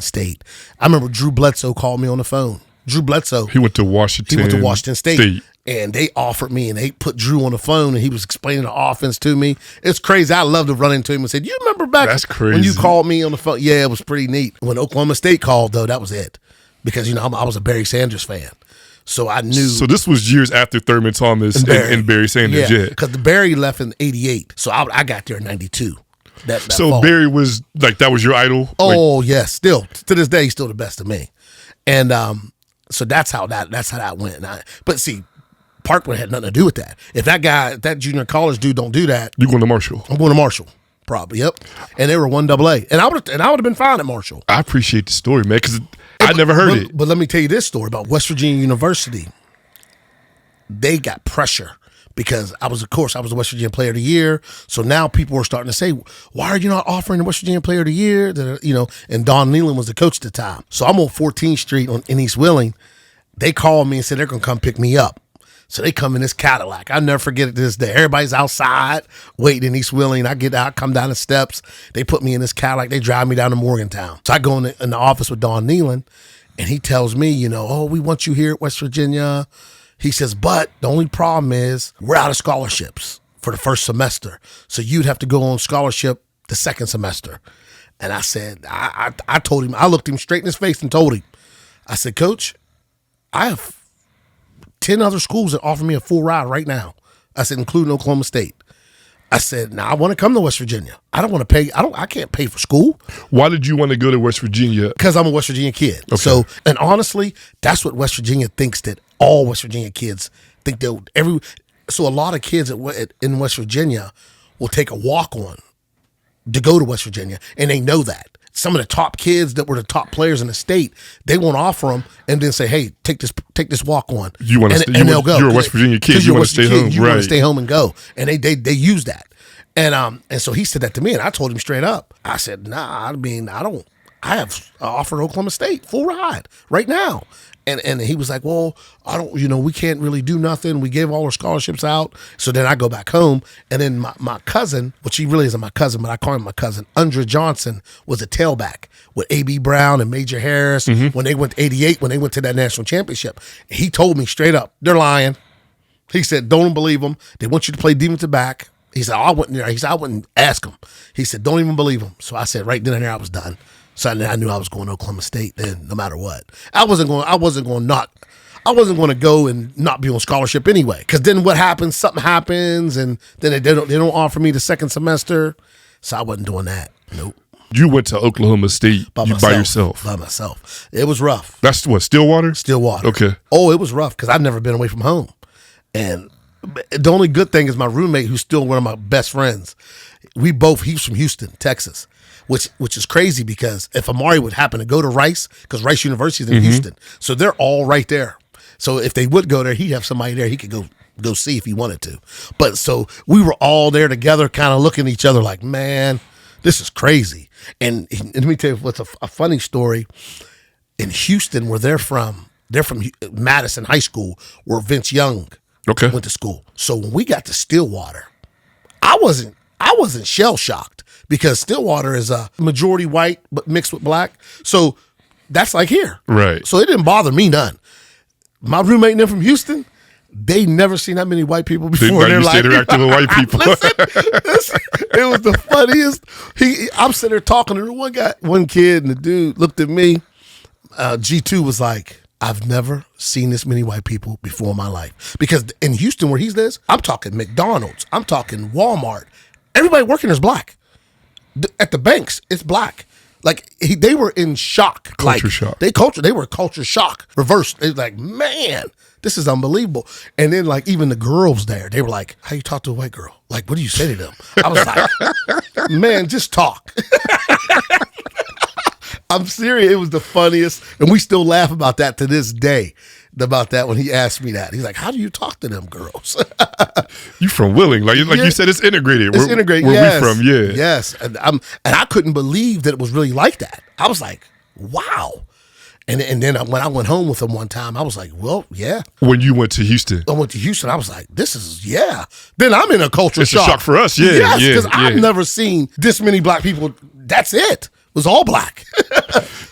State. I remember Drew Bledsoe called me on the phone. Drew Bledsoe. He went to Washington. State. and they offered me, and they put Drew on the phone, and he was explaining the offense to me. It's crazy. I love to run into him and said, "You remember back when you called me on the phone?" Yeah, it was pretty neat. When Oklahoma State called, though, that was it, because I was a Barry Sanders fan, so I knew. So this was years after Thurman Thomas and Barry Sanders, yeah. Because the Barry left in '88, so I got there in '92. That so fall. Barry was like, that was your idol? Oh, yes. Still, to this day, he's still the best of me. And so that's how that went. But see, Parkland had nothing to do with that. If that junior college dude don't do that, you going to Marshall? I'm going to Marshall, probably. Yep. And they were 1AA, and I would have been fine at Marshall. I appreciate the story, man, because I never heard it. But let me tell you this story about West Virginia University. They got pressure because I was the West Virginia Player of the Year. So now people were starting to say, "Why are you not offering the West Virginia Player of the Year?" And Don Nealon was the coach at the time. So I'm on 14th Street in East Wheeling. They called me and said they're going to come pick me up. So they come in this Cadillac. I'll never forget it to this day. Everybody's outside waiting in East Wheeling. I get out, come down the steps. They put me in this Cadillac. They drive me down to Morgantown. So I go in the office with Don Nealon, and he tells me, "Oh, we want you here at West Virginia." He says, "But the only problem is we're out of scholarships for the first semester. So you'd have to go on scholarship the second semester." And I said, I told him, I looked him straight in his face and told him, I said, "Coach, I have 10 other schools that offer me a full ride right now." I said, including Oklahoma State. I said, "Now I want to come to West Virginia. I don't want to pay. I can't pay for school." Why did you want to go to West Virginia? Because I'm a West Virginia kid. Okay. So, and honestly, that's what West Virginia thinks, that all West Virginia kids think so a lot of kids in West Virginia will take a walk-on to go to West Virginia, and they know that. Some of the top kids that were the top players in the state, they won't offer them and then say, "Hey, take this walk on." You want to? They'll go. You're a West Virginia kid. You want to stay home, right? You want to stay home and go, and they use that. And so he said that to me, and I told him straight up. I said, "Nah, I mean, I have offered Oklahoma State full ride right now." And he was like, "Well, I don't, we can't really do nothing. We gave all our scholarships out." So then I go back home, and then my cousin, which he really isn't my cousin, but I call him my cousin, Andre Johnson, was a tailback with A.B. Brown and Major Harris when they went to '88, when they went to that national championship. He told me straight up, "They're lying." He said, "Don't believe them. They want you to play defensive back." He said, "I wouldn't there." He said, "I wouldn't ask them." He said, "Don't even believe them." So I said, right then and there, I was done. So I knew I was going to Oklahoma State then, no matter what. I wasn't going to go and not be on scholarship anyway. Because then what happens? Something happens, and then they don't offer me the second semester. So I wasn't doing that. Nope. You went to Oklahoma State by yourself. By myself. It was rough. That's what, Stillwater? Stillwater. Okay. Oh, it was rough because I've never been away from home. And the only good thing is my roommate, who's still one of my best friends, he's from Houston, Texas. Which is crazy because if Amari would happen to go to Rice, because Rice University is in Houston, so they're all right there. So if they would go there, he'd have somebody there he could go see if he wanted to. But so we were all there together, kind of looking at each other like, man, this is crazy. And let me tell you what's a funny story. In Houston, where they're from Madison High School, where Vince Young went to school. So when we got to Stillwater, I wasn't shell shocked. Because Stillwater is a majority white but mixed with black. So that's like here. Right. So it didn't bother me none. My roommate and them from Houston, they never seen that many white people before. They're like, interacting with white people. Listen, it was the funniest. I'm sitting there talking to one kid, and the dude looked at me. G2 was like, "I've never seen this many white people before in my life." Because in Houston where he lives, I'm talking McDonald's. I'm talking Walmart. Everybody working is black. At the banks, it's black. Like they were in shock. Culture shock. They were culture shock. Reversed. They were like, "Man, this is unbelievable." And then like even the girls there, they were like, "How you talk to a white girl? Like, what do you say to them?" I was like, "Man, just talk." I'm serious. It was the funniest, and we still laugh about that to this day. About that when he asked me that, he's like, "How do you talk to them girls?" You from Wheeling, like you said, it's integrated. It's integrated. Where we from? Yeah, yes. And I couldn't believe that it was really like that. I was like, "Wow." And then when I went home with him one time, I was like, "Well, yeah." When you went to Houston, I went to Houston. I was like, "This is yeah." Then I'm in a culture shock. It's a shock for us, yeah. Yes, because I've never seen this many black people. That's it. It was all black.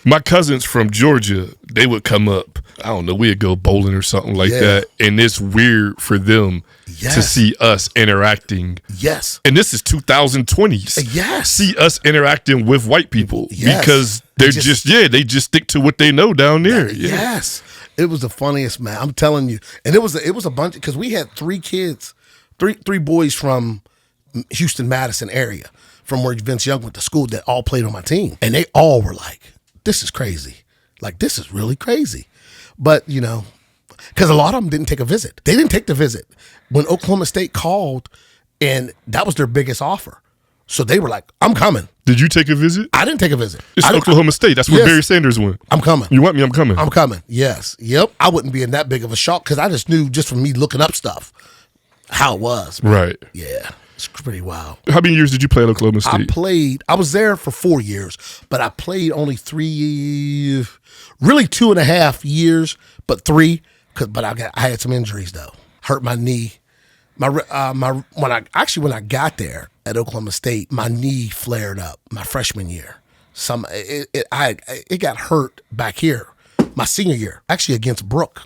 My cousins from Georgia, they would come up I don't know, we'd go bowling or something like Yeah. that. And it's weird for them to Yes. see us interacting. Yes. And this is 2020s. Yes. See us interacting with white people Yes. because They they're just- they just stick to what they know down there. Yeah. Yes. It was the funniest, man. I'm telling you. And it was a bunch, because we had 3 kids, three boys from Houston, Madison area, from where Vince Young went to school, that all played on my team. And they all were like, this is crazy. Like, this is really crazy. But, you know, because a lot of them didn't take a visit. They didn't take the visit. When Oklahoma State called, and that was their biggest offer. So they were like, I'm coming. Did you take a visit? I didn't take a visit. It's I didn't- Oklahoma State. That's where Yes. Barry Sanders went. I'm coming. You want me? I'm coming. I'm coming. Yes. Yep. I wouldn't be in that big of a shock, because I just knew, just from me looking up stuff, how it was. Right. Yeah. It's pretty wild. How many years did you play at Oklahoma State? I was there for 4 years, but I played only 3, really 2.5 years, but 3, but I had some injuries though. Hurt my knee. When I got there at Oklahoma State, my knee flared up my freshman year. It got hurt back here my senior year, actually against Brooke.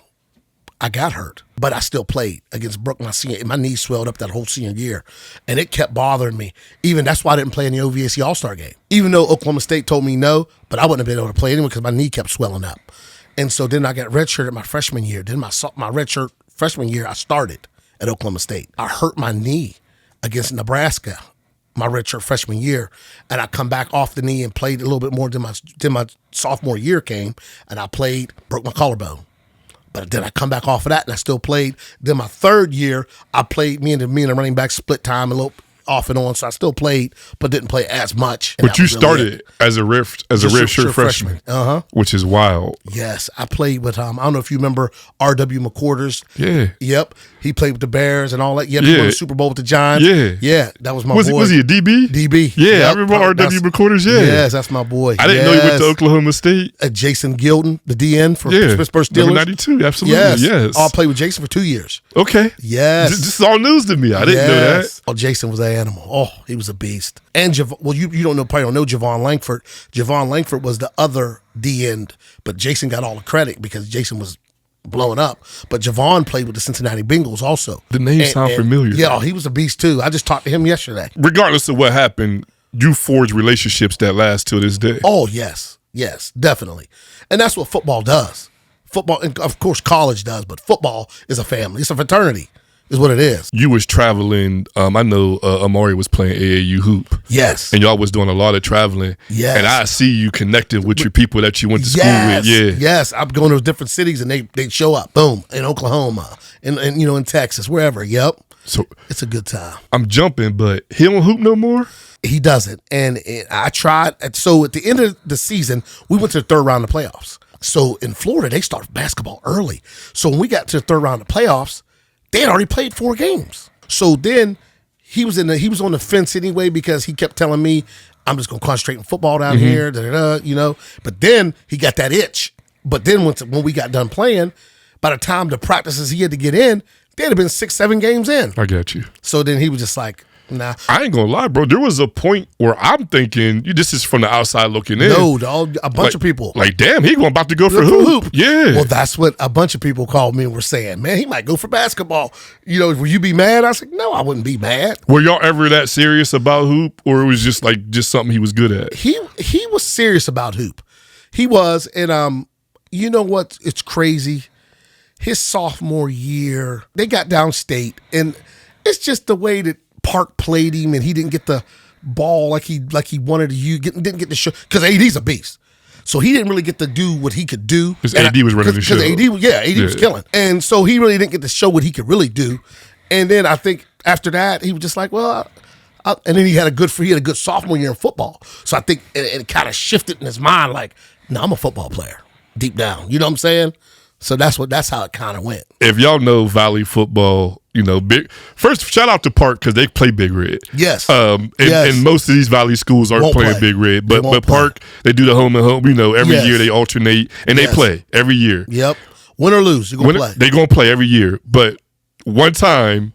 I got hurt, but I still played against Brooke my knee swelled up that whole senior year, and it kept bothering me. Even that's why I didn't play in the OVAC All-Star game. Even though Oklahoma State told me no, but I wouldn't have been able to play anyway because my knee kept swelling up. And so then I got redshirted my freshman year. Then my redshirt freshman year, I started at Oklahoma State. I hurt my knee against Nebraska my redshirt freshman year, and I come back off the knee and played a little bit more than my sophomore year came, and I played, broke my collarbone. But then I come back off of that, and I still played. Then my third year, I played, me and the running back split time a little off and on, so I still played, but didn't play as much. But you started as a redshirt freshman, which is wild. Yes, I played with I don't know if you remember R.W. McQuarters. Yeah. Yep, he played with the Bears and all that. Yep, Yeah. he won the Super Bowl with the Giants. Yeah. Yeah, that was my Was boy. he a DB? DB. Yeah, Yep, I remember R.W. that's- McQuarters. Yeah. Yes, that's my boy. I didn't know he went to Oklahoma State. Jason Gilden, the DN for Yeah. Pittsburgh Number Steelers. 92, absolutely. Yes. I played with Jason for 2 years. Okay. Yes. This is all news to me. I didn't know that. Oh, Jason was an animal. Oh, he was a beast. And you probably don't know Javon Langford. Javon Langford was the other D end, but Jason got all the credit because Jason was blowing up. But Javon played with the Cincinnati Bengals also. The name sound familiar. Yeah, he was a beast too. I just talked to him yesterday. Regardless of what happened, you forge relationships that last to this day. Oh, yes, definitely. And that's what football does. Football, and of course, college does, but football is a family. It's a fraternity, is what it is. You was traveling. I know Amari was playing AAU hoop. Yes. And y'all was doing a lot of traveling. Yes. And I see you connected with your people that you went to school Yes. with. Yeah. Yes. I'm going to different cities and they'd show up. Boom. In Oklahoma. And in Texas, wherever. Yep. So It's a good time. I'm jumping, but he don't hoop no more? He doesn't. And I tried. So at the end of the season, we went to the third round of the playoffs. So in Florida, they start basketball early. So when we got to the third round of the playoffs, they had already played 4 games. So then he was on the fence anyway because he kept telling me, I'm just going to concentrate on football down here, But then he got that itch. But then when we got done playing, by the time the practices he had to get in, they'd have been 6-7 games in. I got you. So then he was just like, nah. I ain't gonna lie, bro. There was a point where I'm thinking, this is from the outside looking in. No, dog, a bunch of people. Like, damn, he about to go for hoop. Yeah. Well, that's what a bunch of people called me and were saying, man, he might go for basketball. Will you be mad? I was like, no, I wouldn't be mad. Were y'all ever that serious about hoop, or it was just something he was good at? He was serious about hoop. He was, and you know what? It's crazy. His sophomore year, they got downstate, and it's just the way that Park played him, and he didn't get the ball like he wanted to didn't get to show, because AD's a beast. So he didn't really get to do what he could do. Because AD was running the show. Because AD was killing. And so he really didn't get to show what he could really do. And then I think after that, he was just like, well, and then he had a good sophomore year in football. So I think it kind of shifted in his mind, like, no, I'm a football player deep down. You know what I'm saying? So that's how it kind of went. If y'all know Valley football, big. First, shout out to Park because they play Big Red. Yes. And most of these Valley schools aren't playing Big Red, but Park, they do the home and home. Every year they alternate and they play every year. Yep. Win or lose, you're gonna play. They gonna play every year. But one time,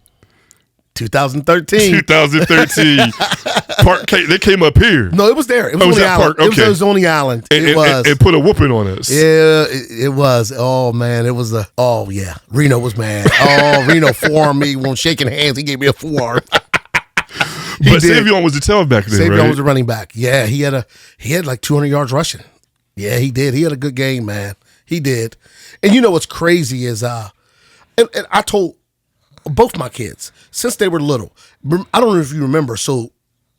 2013. 2013. They came up here. No, it was there. It was on the island. Okay. It was on the island. And put a whooping on us. Yeah, it was. Oh, man. It was oh, yeah. Reno was mad. Oh, Reno forearmed me. When shaking hands, he gave me a forearm. But Savion was the tailback then, Savion right? was the running back. Yeah, he had like 200 yards rushing. Yeah, he did. He had a good game, man. He did. And you know what's crazy is, and I told both my kids, since they were little, I don't know if you remember, so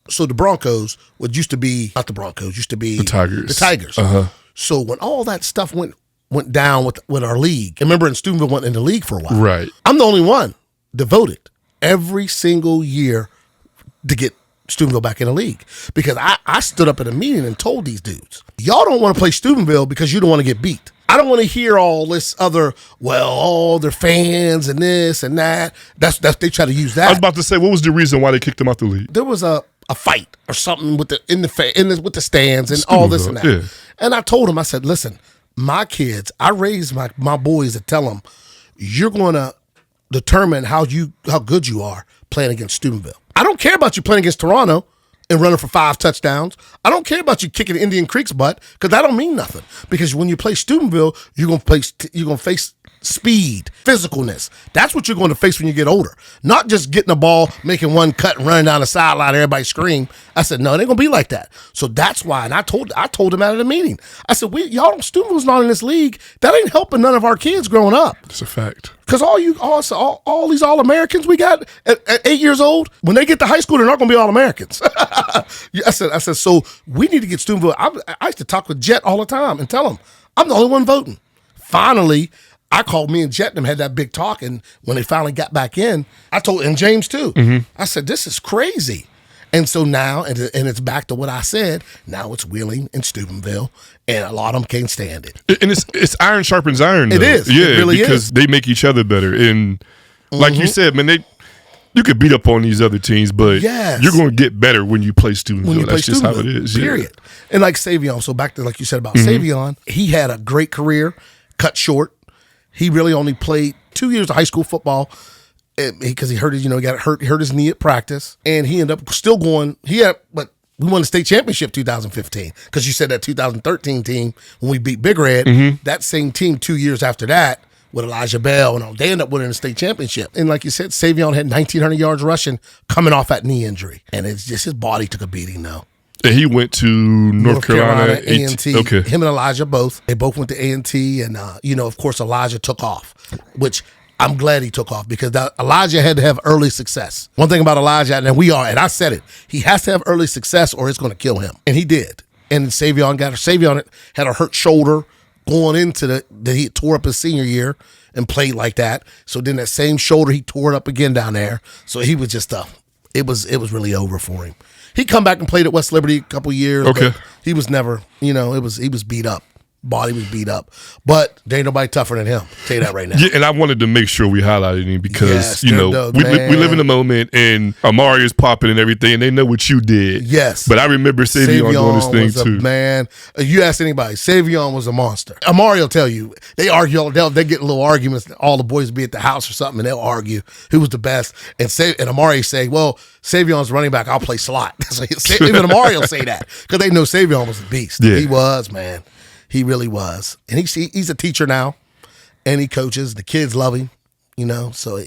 the Broncos, what used to be, not the Broncos, used to be the Tigers. The Tigers. Uh-huh. So when all that stuff went down with our league, remember in Steubenville went in the league for a while. Right. I'm the only one devoted every single year to get Steubenville back in the league. Because I stood up at a meeting and told these dudes, y'all don't want to play Steubenville because you don't want to get beat. I don't want to hear all this other, their fans and this and that. That's they try to use that. I was about to say, what was the reason why they kicked them out the league? There was a fight or something with with the stands and all this and that. Yeah. And I told them, I said, listen, my kids, I raised my boys to tell them, you're going to determine how good you are playing against Steubenville. I don't care about you playing against Toronto and running for 5 touchdowns. I don't care about you kicking Indian Creek's butt because that don't mean nothing. Because when you play Steubenville, you're gonna face speed, physicalness. That's what you're going to face when you get older. Not just getting the ball, making one cut, and running down the sideline, everybody scream. I said, no, it ain't gonna be like that. So that's why, and I told them out of the meeting. I said, Steubenville's not in this league. That ain't helping none of our kids growing up. It's a fact. Because all these All-Americans we got at 8 years old, when they get to high school, they're not going to be All-Americans. I said, so we need to get Steubenville. I used to talk with Jet all the time and tell him, I'm the only one voting. Finally, I called me and Jet and them, had that big talk, and when they finally got back in, and James too. Mm-hmm. I said, this is crazy. And so now, and it's back to what I said, now it's Wheeling and Steubenville, and a lot of them can't stand it. And it's iron sharpens iron, though. It is. Yeah, it really because is. they make each other better. And like you said, man, you could beat up on these other teams, but you're going to get better when you play Steubenville. That's just how it is. Period. Yeah. And like Savion, so back to like you said about Savion, he had a great career, cut short. He really only played 2 years of high school football because he hurt his, he got hurt. He hurt his knee at practice, and he ended up still going. But we won the state championship 2015 because you said that 2013 team when we beat Big Red. That same team 2 years after that with Elijah Bell and all, they ended up winning the state championship. And like you said, Savion had 1,900 yards rushing coming off that knee injury, and it's just his body took a beating though. And he went to North Carolina A&T. Okay. Him and Elijah both. They both went to A&T, and of course, Elijah took off, which I'm glad he took off because Elijah had to have early success. One thing about Elijah, and I said it, he has to have early success or it's going to kill him, and he did. And Savion had a hurt shoulder going into that he tore up his senior year and played like that. So then that same shoulder he tore it up again down there. So he was just it was really over for him. He come back and played at West Liberty a couple years. Okay. But he was never, he was beat up. Body was beat up. But there ain't nobody tougher than him. I'll tell you that right now. Yeah, and I wanted to make sure we highlighted him because, we live in the moment and Amari is popping and everything, and they know what you did. Yes. But I remember Savion doing this thing was too. Man, you ask anybody, Savion was a monster. Amari will tell you, they argue, they get little arguments, all the boys be at the house or something, and they'll argue who was the best. And Amari say, well, Savion's running back, I'll play slot. So even Amari will say that because they know Savion was a beast. Yeah. He was, man. He really was. And he's a teacher now, and he coaches. The kids love him, So,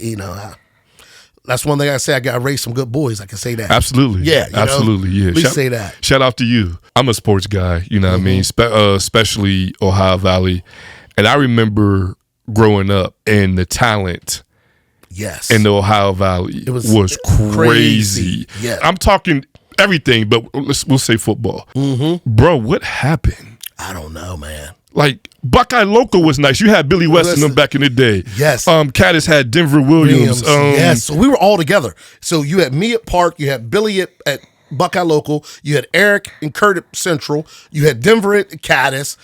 that's one thing I say. I got to raise some good boys. I can say that. Absolutely. Yeah. Absolutely. Yeah. At least say that. Shout out to you. I'm a sports guy, what I mean? Especially Ohio Valley. And I remember growing up and the talent in the Ohio Valley was crazy. Yeah. I'm talking everything, but we'll say football. Mm-hmm. Bro, what happened? I don't know, man. Like, Buckeye Local was nice. You had Billy West and them back in the day. Yes. Caddis had Denver Williams. Yes. So we were all together. So you had me at Park. You had Billy at Buckeye Local. You had Eric and Kurt at Central. You had Denver at Caddis.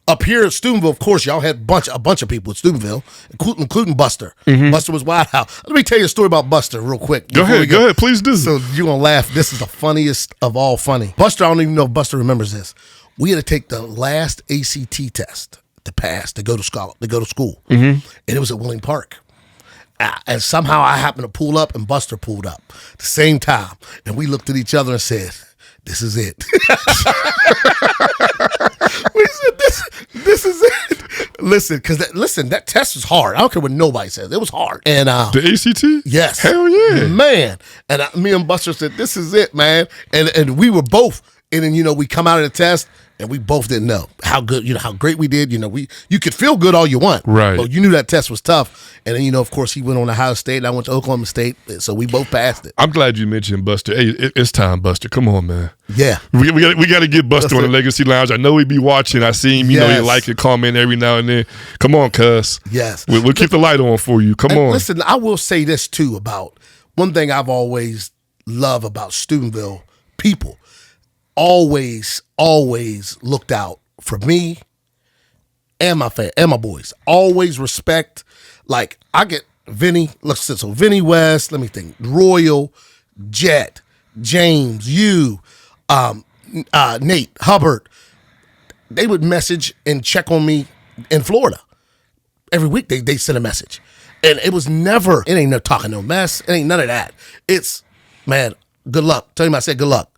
Up here at Steubenville, of course, y'all had a bunch of people at Steubenville, including Buster. Mm-hmm. Buster was wild out. Let me tell you a story about Buster real quick. Go ahead, please do. So you're going to laugh. This is the funniest of all funny. Buster, I don't even know if Buster remembers this. We had to take the last ACT test to pass to go to school, mm-hmm. And it was at Wheeling Park. And somehow I happened to pull up and Buster pulled up at the same time. And we looked at each other and said, this is it. We said, this is it. Listen, that test was hard. I don't care what nobody says. It was hard. And the ACT? Yes. Hell yeah. Man. And me and Buster said, this is it, man. And we were both. And then, we come out of the test and we both didn't know how good, how great we did. You could feel good all you want. Right. But you knew that test was tough. And then, of course, he went on Ohio State and I went to Oklahoma State. So we both passed it. I'm glad you mentioned Buster. Hey, it's time, Buster. Come on, man. Yeah. We got to get Buster on the Legacy Lounge. I know he'd be watching. I see him. You know, he like it, comment every now and then. Come on, cuz. Yes. We'll keep the light on for you. Come on. Listen, I will say this, too, about one thing I've always loved about Steubenville people. Always looked out for me and my boys. Always respect. Like, I get Vinny, so Vinny West, let me think, Royal, Jet, James, Nate, Hubbard. They would message and check on me in Florida. Every week they sent a message. And it was never, it ain't no talking no mess. It ain't none of that. It's, man, good luck. Tell him I said good luck.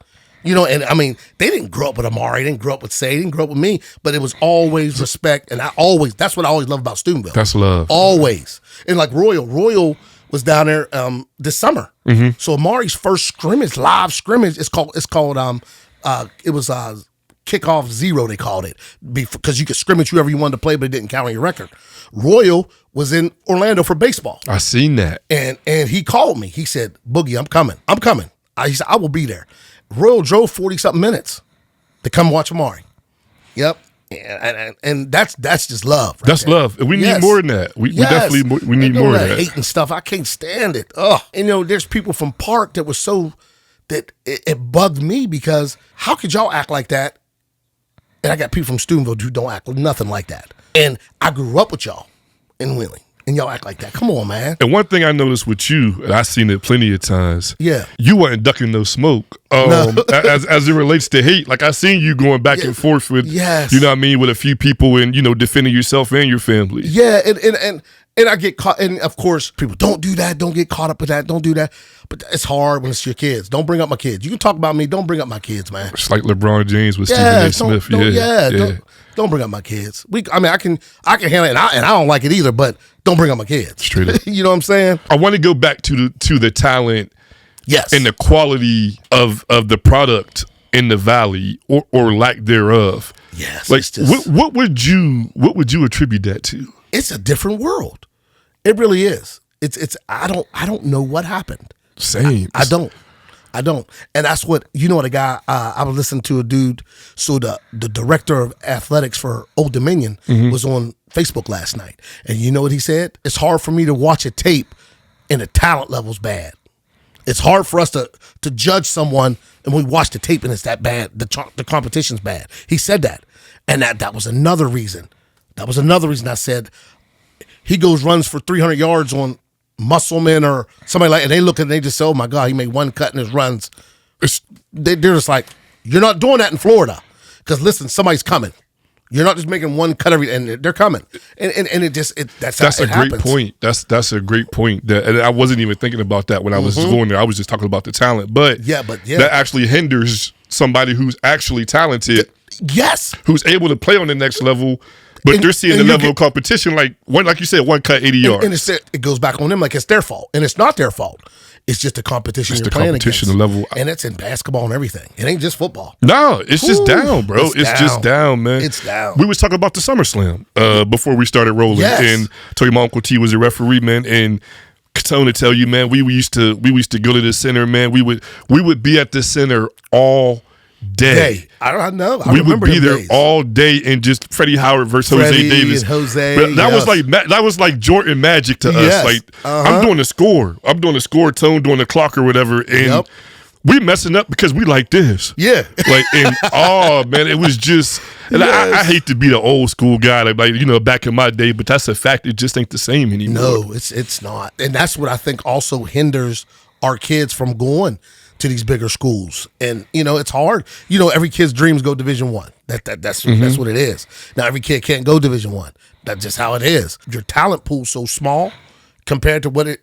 And I mean, they didn't grow up with Amari, they didn't grow up with Say, they didn't grow up with me, but it was always respect, and that's what I always love about Steubenville. That's love. Always. And like Royal was down there this summer. Mm-hmm. So Amari's first scrimmage, live scrimmage, it was kickoff 0, they called it, because you could scrimmage whoever you wanted to play, but it didn't count on your record. Royal was in Orlando for baseball. I seen that. And he called me. He said, Boogie, I'm coming. He said, I will be there. Royal drove 40-something minutes to come watch Amari. Yep. And that's just love. Right that's there. Love. We need more than that. We definitely we need more of that. Hate and stuff. I can't stand it. Ugh. And there's people from Park that was that it bugged me because how could y'all act like that? And I got people from Steubenville who don't act nothing like that. And I grew up with y'all in Wheeling. And y'all act like that. Come on, man. And one thing I noticed with you, and I've seen it plenty of times. Yeah. You weren't ducking no smoke. No. as it relates to hate. Like I seen you going back and forth with, yes. You know what I mean, with a few people and, defending yourself and your family. Yeah. And I get caught. And of course, people don't do that. Don't get caught up with that. Don't do that. But it's hard when it's your kids. Don't bring up my kids. You can talk about me. Don't bring up my kids, man. It's like LeBron James with Stephen A. Smith. Don't bring up my kids. I can handle it, and I don't like it either. But don't bring up my kids. Straight up. You know what I'm saying? I want to go back to the talent, yes, and the quality of the product in the Valley or lack thereof. Yes. Like what would you attribute that to? It's a different world. It really is. It's I don't know what happened. Same. I don't. And that's what, a guy, I was listening to a dude, so the director of athletics for Old Dominion was on Facebook last night. And you know what he said? It's hard for me to watch a tape and the talent level's bad. It's hard for us to judge someone and we watch the tape and it's that bad. The competition's bad. He said that. And that was another reason. That was another reason I said he runs for 300 yards on Musselman or somebody like, and they look and they just say, oh my God, he made one cut in his runs. They're just like, you're not doing that in Florida. Because listen, somebody's coming. You're not just making one cut and they're coming. And that's a great point. That's a great point. And I wasn't even thinking about that when I was going there. I was just talking about the talent. But that actually hinders somebody who's actually talented. Yes. Who's able to play on the next level. But they're seeing the level of competition, like you said, one cut 80 yards. And it goes back on them like it's their fault. And it's not their fault. It's just the competition you're playing against. The level. And it's in basketball and everything. It ain't just football. No, it's just down, bro. It's just down, man. It's down. We was talking about the SummerSlam before we started rolling. Yes. And I told you my Uncle T was a referee, man. And Katona tell you, man, we used to go to the center, man. We would be at the center all day. I know. We would be there all day and just Freddie Howard versus Jose Davis. And Jose. But that was like Jordan Magic to us. Like I'm doing the score. I'm doing the score, Tone doing the clock or whatever. And we messing up because we like this. Yeah. Like, and man, it was just, and I hate to be the old school guy, like back in my day, but that's a fact. It just ain't the same anymore. No, it's not. And that's what I think also hinders our kids from going to these bigger schools. And it's hard. Every kid's dreams go Division I. That's what it is. Now every kid can't go Division I. That's just how it is. Your talent pool's so small, compared to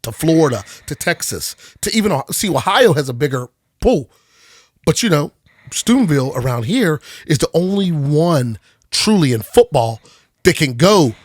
to Florida, to Texas, to even Ohio has a bigger pool. But Steubenville around here is the only one truly in football that can go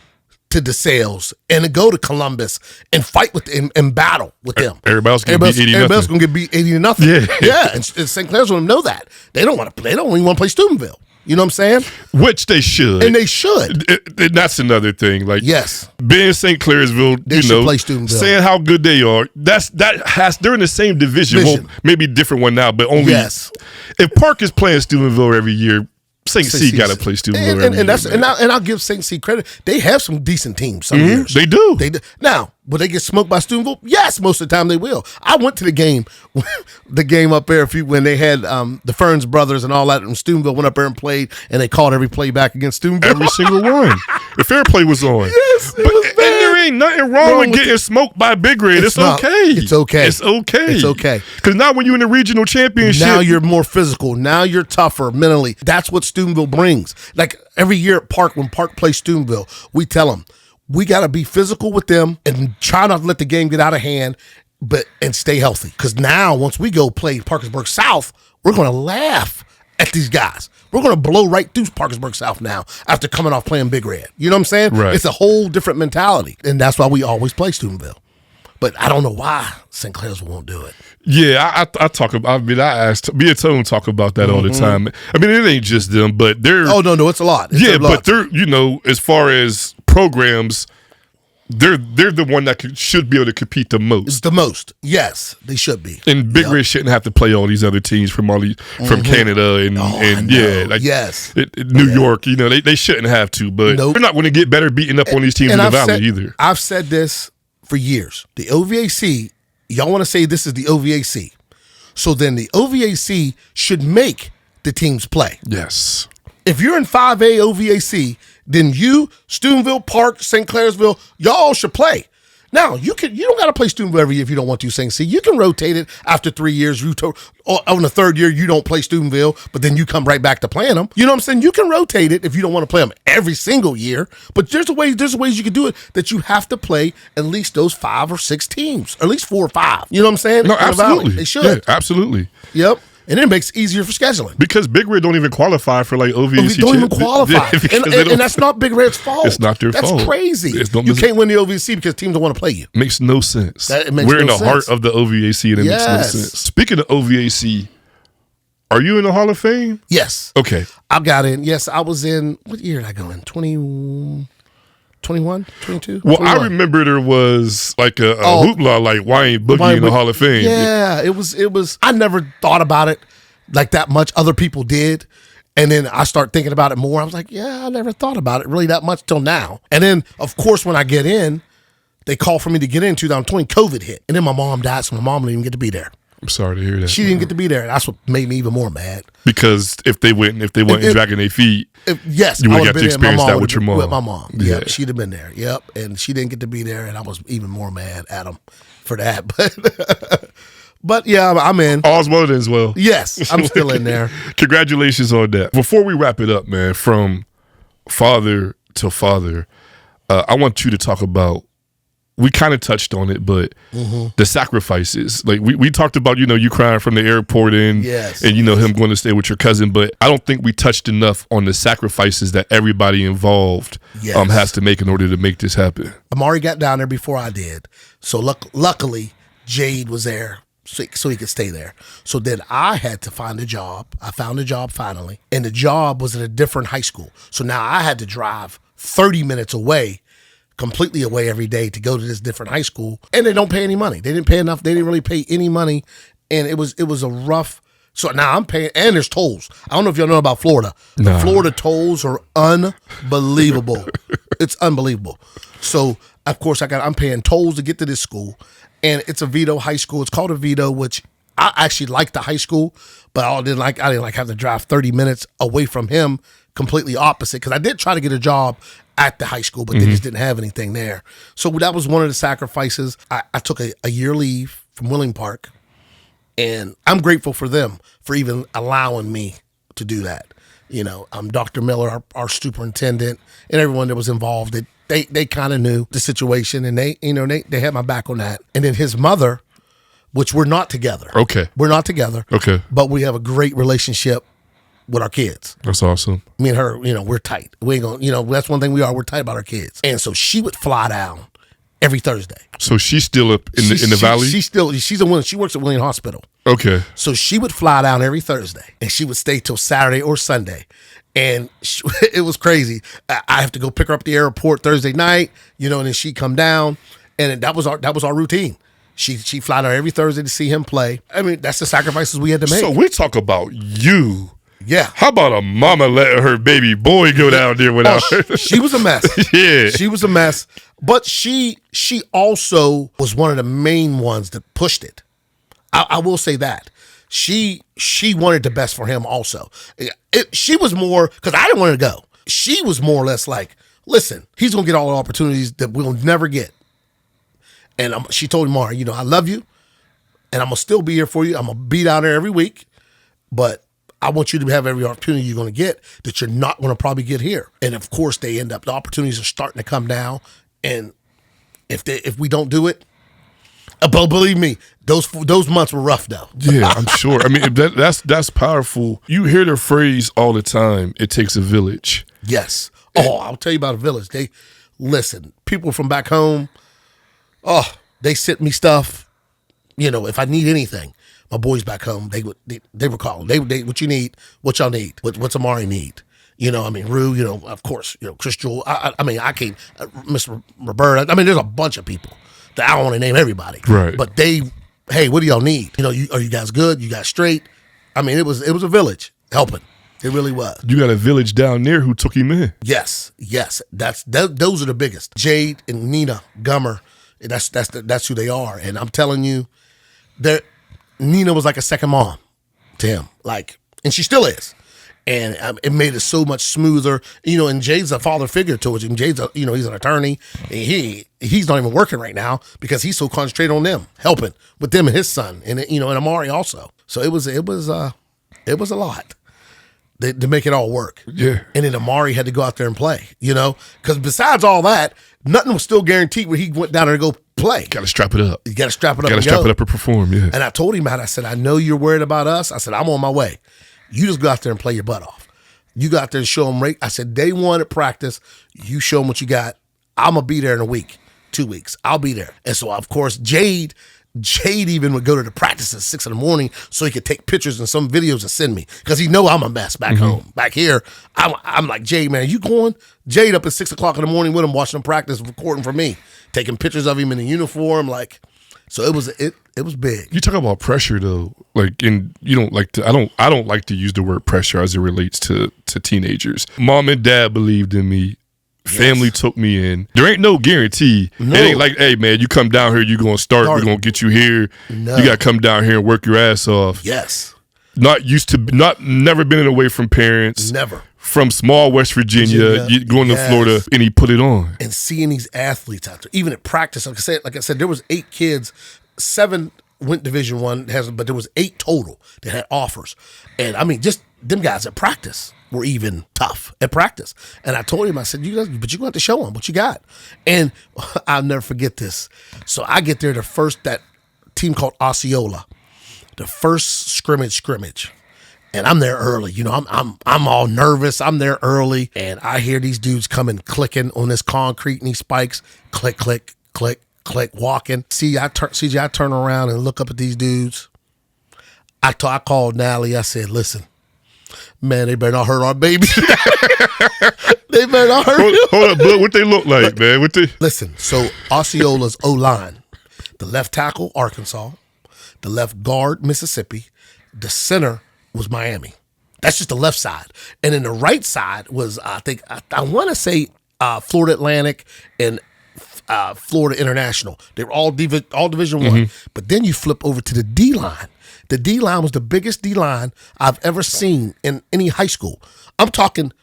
to DeSales and go to Columbus and fight with and battle with them. Everybody else going to get beat 80-0. Yeah. And St. Clair's want to know that. They don't want to play. They don't even want to play Steubenville. You know what I'm saying? Which they should. And they should. That's another thing. Like, yes. Being St. Clairsville, they should play Steubenville. Saying how good they are, they're in the same division. Well, maybe a different one now, but only if Park is playing Steubenville every year, St. C got to play Steubenville every year. And I'll give St. C credit. They have some decent teams some years. They do. Now, will they get smoked by Steubenville? Yes, most of the time they will. I went to the game up there when they had the Ferns brothers and all that, and Steubenville went up there and played, and they called every play back against Steubenville. Every single one. The fair play was on. Yes, it was bad. And there ain't nothing wrong with getting smoked by Big Red. It's okay. It's okay. It's okay. It's okay. Because now when you're in the regional championship, now you're more physical. Now you're tougher mentally. That's what Steubenville brings. Like every year at Park, when Park plays Steubenville, we tell them, we got to be physical with them and try not to let the game get out of hand, and stay healthy. Because now, once we go play Parkersburg South, we're going to laugh at these guys. We're going to blow right through Parkersburg South now after coming off playing Big Red. You know what I'm saying? Right. It's a whole different mentality. And that's why we always play Steubenville. But I don't know why St. Clair's won't do it. Yeah, I talk about. I mean, I asked me and Tone talk about that all the time. I mean, it ain't just them, but they're. Oh no, it's a lot. But they're as far as programs, they're the one that should be able to compete the most. It's the most. Yes, they should be. And Big Red shouldn't have to play all these other teams from Canada New York. They shouldn't have to, but they're not going to get better beating up on these teams in the Valley either. I've said this for years. The OVAC, y'all want to say this is the OVAC. So then the OVAC should make the teams play. Yes. If you're in 5A OVAC, then you, Steubenville, Park, St. Clairsville, y'all should play. Now, you don't got to play Steubenville every year if you don't want to, St. C. You can rotate it after 3 years. On the third year, you don't play Steubenville, but then you come right back to playing them. You know what I'm saying? You can rotate it if you don't want to play them every single year. But there's ways you can do it that you have to play at least those 5 or 6 teams, or at least 4 or 5. You know what I'm saying? No, absolutely. They should. Yeah, absolutely. Yep. And it makes it easier for scheduling. Because Big Red don't even qualify for OVAC. Don't even qualify. and that's not Big Red's fault. It's not their fault. That's crazy. You can't win the OVAC because teams don't want to play you. Makes no sense. We're in the heart of the OVAC and it makes no sense. Speaking of OVAC, are you in the Hall of Fame? Yes. Okay. I got in. Yes, I was in. What year did I go in? 21, 22? Well, 21. I remember there was like a hoopla, like, why ain't Boogie in the Hall of Fame? Yeah, it was. I never thought about it like that much. Other people did. And then I start thinking about it more. I was like, yeah, I never thought about it really that much till now. And then, of course, when I get in, they call for me to get in 2020. COVID hit. And then my mom died, so my mom didn't even get to be there. I'm sorry to hear that. She didn't get to be there. That's what made me even more mad. Because if they went dragging their feet, yes, you would have got to experience that with your mom. With my mom. Yeah. Yep, she'd have been there. Yep. And she didn't get to be there, and I was even more mad at them for that. But yeah, I'm in. All's well as well. Yes, I'm still in there. Congratulations on that. Before we wrap it up, man, from father to father, I want you to talk about, we kind of touched on it, but the sacrifices. Like we talked about, you crying from the airport and him going to stay with your cousin, but I don't think we touched enough on the sacrifices that everybody involved has to make in order to make this happen. Amari got down there before I did. So luckily, Jade was there so he could stay there. So then I had to find a job. I found a job finally, and the job was at a different high school. So now I had to drive 30 minutes away, completely away every day to go to this different high school, and they don't pay any money. They didn't pay enough. They didn't really pay any money, and it was a rough. So now I'm paying, and there's tolls. I don't know if y'all know about Florida. The Florida tolls are unbelievable. It's unbelievable. So of course I'm paying tolls to get to this school, and it's a Vito high school. It's called a Vito, which I actually like the high school, but I didn't like having to drive 30 minutes away from him. Completely opposite, because I did try to get a job at the high school, but they just didn't have anything there. So that was one of the sacrifices. I took a year leave from Willing Park, and I'm grateful for them for even allowing me to do that. Dr. Miller, our superintendent, and everyone that was involved, they kind of knew the situation, and they had my back on that. And then his mother, which we're not together. Okay. We're not together. Okay. But we have a great relationship with our kids. That's awesome. Me and her, we're tight. We ain't gonna, that's one thing we are. We're tight about our kids. And so she would fly down every Thursday. So she's still up in the valley? She's a woman. She works at William Hospital. Okay. So she would fly down every Thursday, and she would stay till Saturday or Sunday. And it was crazy. I have to go pick her up at the airport Thursday night, and then she'd come down, and that was our routine. She fly down every Thursday to see him play. I mean, that's the sacrifices we had to make. So we talk about you. Yeah. How about a mama letting her baby boy go down there without her? She was a mess. Yeah. She was a mess. But she also was one of the main ones that pushed it. I will say that. She wanted the best for him also. She was more, because I didn't want to go. She was more or less like, listen, he's going to get all the opportunities that we'll never get. And she told him, Mara, I love you, and I'm going to still be here for you. I'm going to be down there every week, but I want you to have every opportunity you're going to get that you're not going to probably get here. And of course, the opportunities are starting to come now. And if we don't do it, but believe me, those months were rough though. Yeah, I'm sure. I mean, that's powerful. You hear the phrase all the time, it takes a village. Yes. Oh, I'll tell you about a village. Listen, people from back home, they sent me stuff. If I need anything, my boys back home, they were calling. They what you need, what y'all need, what's Amari need. Rue, of course, Chris Jewell. I can't, Mr. Roberta. There's a bunch of people that I don't want to name everybody. Right. But hey, what do y'all need? Are you guys good? You guys straight? It was a village helping. It really was. You got a village down there who took him in. Yes. Those are the biggest. Jade and Nina Gummer. That's who they are. And I'm telling you, Nina was like a second mom to him. And she still is. And it made it so much smoother, and Jade's a father figure towards him. Jade's he's an attorney. And he's not even working right now because he's so concentrated on them, helping with them and his son, and and Amari also. So it was a lot to make it all work. Yeah. And then Amari had to go out there and play, because besides all that, nothing was still guaranteed when he went down there to go play. Got to strap it up. You got to strap it up. Got to strap it up and perform. Yeah. And I told him that. I said, I know you're worried about us. I said, I'm on my way. You just go out there and play your butt off. You go out there and show them. I said, day one at practice, you show them what you got. I'm going to be there in a week, 2 weeks. I'll be there. And so, of course, Jade even would go to the practice at 6 a.m. so he could take pictures and some videos and send me. Because he know I'm a mess back home. Back here, I'm like, Jade, man, you going? Jade up at 6 o'clock in the morning with him, watching him practice, recording for me, taking pictures of him in the uniform, So it was big. You talk about pressure though, and you don't like to. I don't like to use the word pressure as it relates to teenagers. Mom and dad believed in me. Family took me in. There ain't no guarantee. No. It ain't like, hey man, you come down here, you gonna start. We're gonna get you here. No. You gotta come down here and work your ass off. Yes. Never been away from parents. Never. From small West Virginia. Going to Florida, and he put it on. And seeing these athletes out there, even at practice, like I said, there was 8 kids, 7 went Division I, but there was 8 total that had offers. And just them guys at practice were even tough at practice. And I told him, I said, you guys, but you're going to have to show them what you got. And I'll never forget this. So I get there, that team called Osceola, the first scrimmage. And I'm there early, I'm all nervous. I'm there early, and I hear these dudes coming, clicking on this concrete and these spikes, click, click, click, click, walking. CJ, I turn around and look up at these dudes. I called Nally. I said, listen, man, they better not hurt our baby. They better not hurt him. Hold up, but what they look like, man? Listen, so Osceola's O-line, the left tackle, Arkansas, the left guard, Mississippi, the center was Miami. That's just the left side. And then the right side was, I want to say Florida Atlantic and Florida International. They were all Division I. But then you flip over to the D-line. The D-line was the biggest D-line I've ever seen in any high school. I'm talking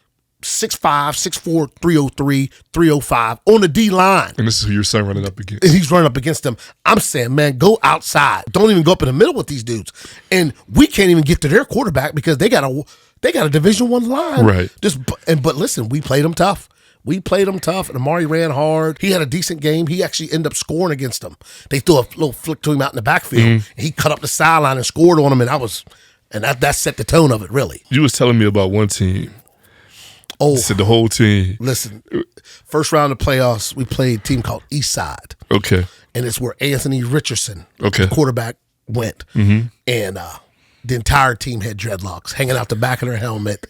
6'5", 6'4", 303, 305 on the D-line. And this is who your son running up against. And he's running up against them. I'm saying, man, go outside. Don't even go up in the middle with these dudes. And we can't even get to their quarterback because they got a Division I line. Right. But listen, we played them tough. We played them tough, and Amari ran hard. He had a decent game. He actually ended up scoring against them. They threw a little flick to him out in the backfield, and he cut up the sideline and scored on him, and that set the tone of it, really. You was telling me about one team. Oh, said the whole team. Listen, first round of playoffs, we played a team called Eastside. Okay. And it's where Anthony Richardson, okay, the quarterback, went. And the entire team had dreadlocks hanging out the back of their helmet,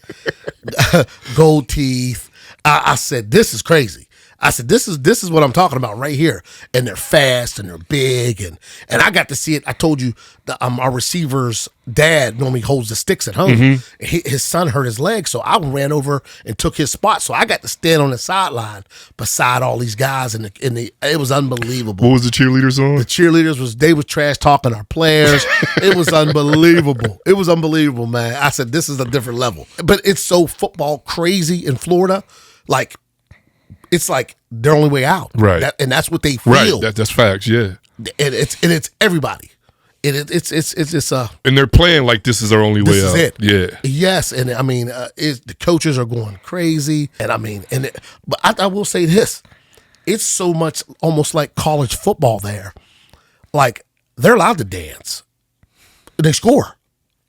gold teeth. I said, this is crazy. I said, this is what I'm talking about right here. And they're fast and they're big. And I got to see it. I told you, our receiver's dad normally holds the sticks at home. His son hurt his leg, so I ran over and took his spot. So I got to stand on the sideline beside all these guys. And it was unbelievable. What was the cheerleaders on? The cheerleaders they was trash talking our players. It was unbelievable. It was unbelievable, man. I said, this is a different level. But it's so football crazy in Florida. Like, it's like their only way out, right? And that's what they feel. Right, that's facts, yeah. And it's everybody. It's and they're playing like this is our only way out. This is it, yeah. Yes, and I mean, the coaches are going crazy, and I mean, but I will say this: it's so much almost like college football there. Like they're allowed to dance, they score.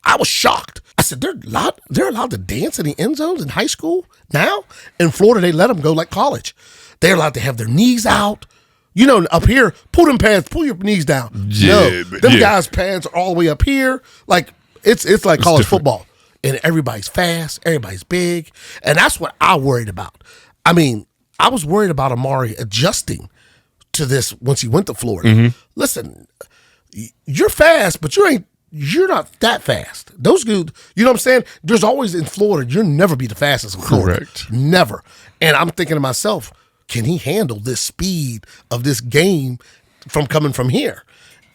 I was shocked. I said, they're allowed to dance in the end zones in high school now? In Florida, they let them go like college. They're allowed to have their knees out. You know, up here, pull your knees down. Yeah, no, them guys' pants are all the way up here. Like, it's like college football. And everybody's fast, everybody's big. And that's what I worried about. I mean, I was worried about Amari adjusting to this once he went to Florida. Listen, you're fast, but you're not that fast. Those dudes, you know what I'm saying? There's always in Florida, you'll never be the fastest in Florida. Correct. Never. And I'm thinking to myself, can he handle this speed of this game from coming from here?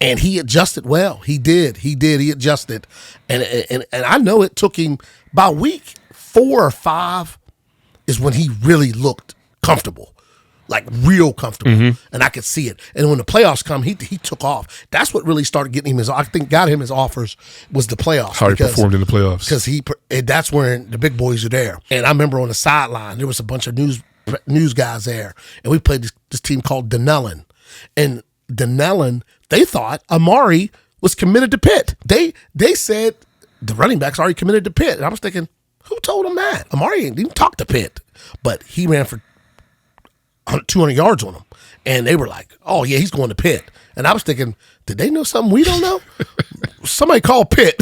And he adjusted well. He did. He adjusted. And I know it took him by week 4 or 5 is when he really looked comfortable. Like real comfortable, and I could see it. And when the playoffs come, he took off. That's what really started getting him got him his offers was the playoffs. How he performed in the playoffs. Because that's when the big boys are there. And I remember on the sideline, there was a bunch of news guys there, and we played this team called Denellen. And Denellen, they thought Amari was committed to Pitt. They said the running back's already committed to Pitt. And I was thinking, who told him that? Amari ain't even talked to Pitt. But he ran for 200 yards on him. And they were like, oh, yeah, he's going to Pitt. And I was thinking, did they know something we don't know? Somebody call Pitt.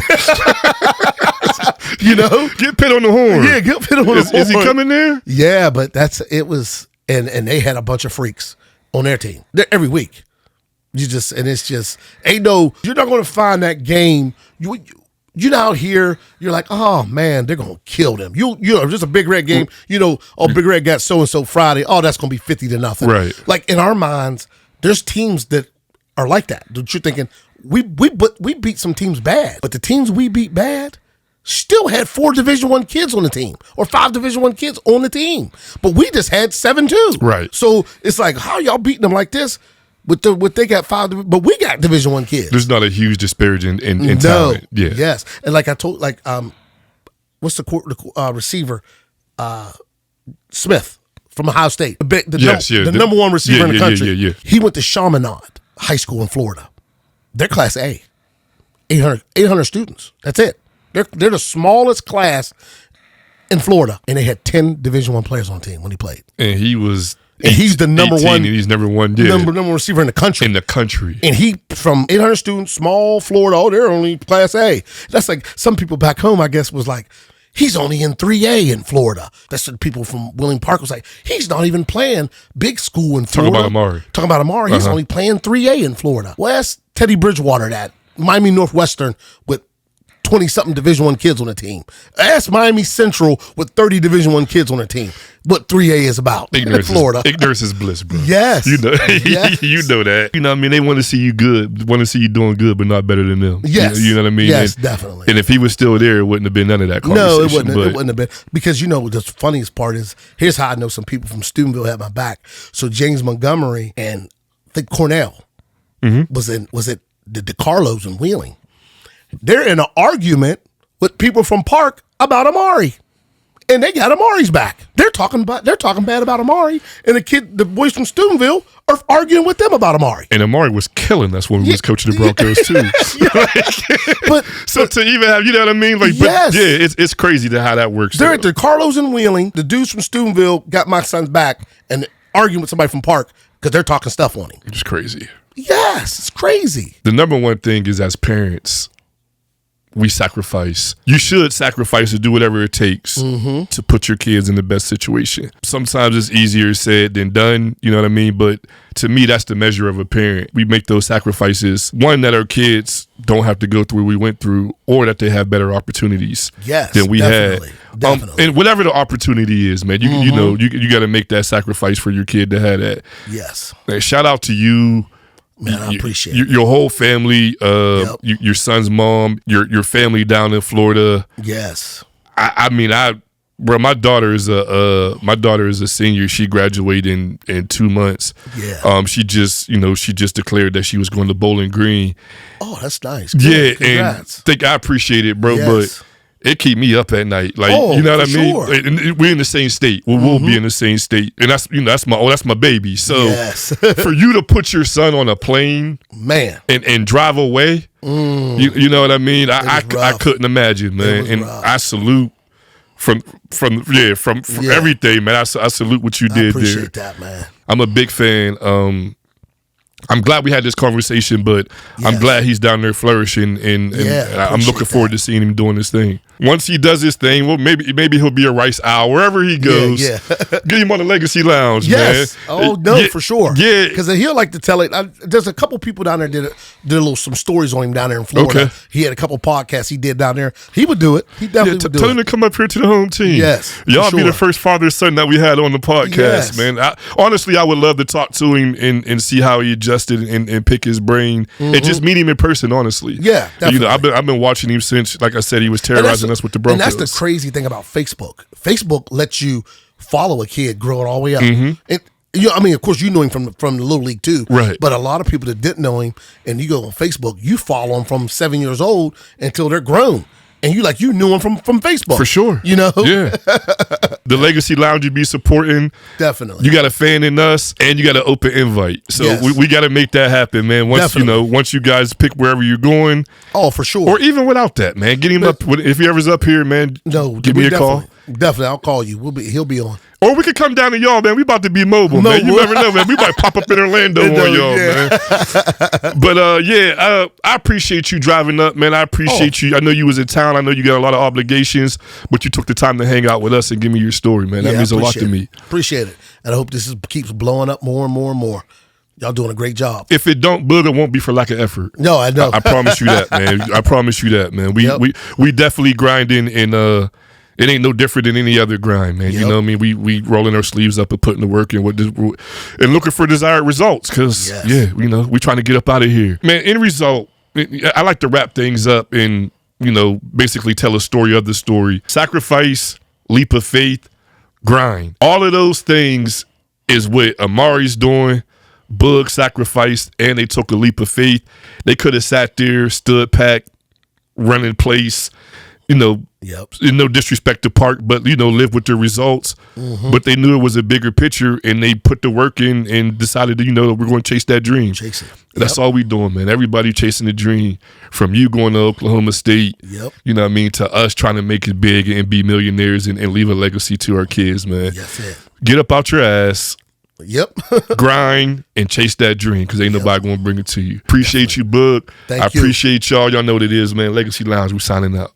You know? Get Pitt on the horn. Yeah, get Pitt on the horn. Is he coming there? Yeah, but and they had a bunch of freaks on their team. Every week. You're not going to find that game. You're out here, you're like, oh, man, they're going to kill them. You know, just a Big Red game, you know, oh, Big Red got so-and-so Friday. Oh, that's going to be 50-0. Right. Like, in our minds, there's teams that are like that. That you're thinking, we beat some teams bad, but the teams we beat bad still had 4 Division I kids on the team or 5 Division I kids on the team. But we just had 7 too. Right. So it's like, how y'all beating them like this? What they got 5, but we got Division I kids. There's not a huge disparity in talent. Yeah. Yes, and like I told, what's the receiver, Smith from Ohio State, the number 1 receiver in the country. Yeah. He went to Chaminade High School in Florida. They're Class A, 800 students. That's it. They're the smallest class in Florida, and they had 10 Division I players on the team when he played. And he was. And he's the number 1. And he's number 1. Yeah. Number receiver in the country. And he from 800 students, small Florida. Oh, they're only Class A. That's like some people back home, I guess, was like, he's only in 3A in Florida. That's what people from Willing Park was like, he's not even playing big school in Florida. Talking about Amari. He's only playing 3A in Florida. Well, that's Teddy Bridgewater, that Miami Northwestern with 20-something Division I kids on the team. Ask Miami Central with 30 Division I kids on their team. What 3A is about in Florida. Ignorance is bliss, bro. Yes. You know, yes. You know that. You know what I mean? They want to see you good, want to see you doing good, but not better than them. Yes. You know what I mean? Yes, definitely. And if he was still there, it wouldn't have been none of that conversation. No, it wouldn't have been. Because, you know, the funniest part is, here's how I know some people from Steubenville had my back. So James Montgomery and I think Cornell was at the DeCarlos in Wheeling. They're in an argument with people from Park about Amari. and they got Amari's back. They're talking bad about Amari, and the boys from Steubenville are arguing with them about Amari. And Amari was killing us when we was coaching the Broncos too. But to even have, you know what I mean? Like, yes. But yeah, it's crazy how that works. They're at the Carlos and Wheeling. The dudes from Steubenville got my son's back and arguing with somebody from Park because they're talking stuff on him. It's crazy. Yes, it's crazy. The number one thing is, as parents, we sacrifice. You should sacrifice to do whatever it takes to put your kids in the best situation. Sometimes it's easier said than done, you know what I mean? But to me, that's the measure of a parent. We make those sacrifices, one, that our kids don't have to go through what we went through, or that they have better opportunities than we had. Definitely. And whatever the opportunity is, man, you know, you got to make that sacrifice for your kid to have that. Yes. Man, shout out to you. Man, I appreciate it. Your whole family, your son's mom, your family down in Florida. Yes. I mean, bro, my daughter is a senior. She graduated in 2 months. Yeah. She just declared that she was going to Bowling Green. Oh, that's nice. Good. Yeah, congrats. And I appreciate it, bro. Yes. But it keep me up at night. Like, oh, you know what I mean? Sure. And we're in the same state. We'll be in the same state. And that's my baby. So yes. for you to put your son on a plane, man, and drive away, you know what I mean? I couldn't imagine, man. And rough. I salute from everything, man. I salute what you did there. I appreciate that, man. I'm a big fan. I'm glad we had this conversation, but I'm glad he's down there flourishing, and I'm looking forward to seeing him doing this thing. Once he does his thing, well, maybe he'll be a Rice Owl wherever he goes. Yeah. Get him on the Legacy Lounge, yes. man. Oh no, for sure. Yeah, because he'll like to tell it. There's a couple people down there did some stories on him down there in Florida. Okay. He had a couple podcasts he did down there. He would do it. He definitely would do tell it. him to come up here to the home team. Yes, y'all be the first father-son that we had on the podcast, man. Honestly, I would love to talk to him and see how he adjusted and pick his brain and just meet him in person. Honestly, yeah, definitely. You know, I've been watching him since, like I said, he was terrorizing us with the Broncos. And that's the crazy thing about Facebook. Facebook lets you follow a kid growing all the way up. And, I mean, of course, you know him from the Little League too. Right. But a lot of people that didn't know him, and you go on Facebook, you follow them from 7 years old until they're grown. And you knew him from Facebook. For sure. You know? Yeah. The Legacy Lounge you be supporting. Definitely. You got a fan in us, and you got an open invite. So we got to make that happen, man. Once you guys pick wherever you're going. Oh, for sure. Or even without that, man. Get him up. If he ever's up here, man, give me a call. Definitely. I'll call you. He'll be on. Or we could come down to y'all, man. We about to be mobile, man. You never know, man. We might pop up in Orlando on y'all, man. But I appreciate you driving up, man. I appreciate you. I know you was in town. I know you got a lot of obligations, but you took the time to hang out with us and give me your story, man. That means a lot to me. Appreciate it. And I hope this keeps blowing up more and more and more. Y'all doing a great job. If it don't, Boog, it won't be for lack of effort. No, I know. I promise you that, man. I promise you that, man. We definitely grinding, and it ain't no different than any other grind, man. You know what I mean? We rolling our sleeves up and putting the work in and looking for desired results, because we trying to get up out of here, man. End result, I like to wrap things up and basically tell a story of the story. Sacrifice, leap of faith, grind. All of those things is what Amari's doing. Boog sacrificed, and they took a leap of faith. They could have sat there, stood pack, run in place, no disrespect to Park, but live with the results. But they knew it was a bigger picture, and they put the work in and decided that we're going to chase that dream. Chase it. That's all we doing, man. Everybody chasing the dream, from you going to Oklahoma State, you know what I mean, to us trying to make it big and be millionaires and leave a legacy to our kids, man. Yes, it. Get up out your ass. Yep. Grind and chase that dream, because ain't nobody going to bring it to you. Appreciate you, Boog. Thank I you. appreciate y'all. Y'all know what it is, man. Legacy Lounge, we signing out.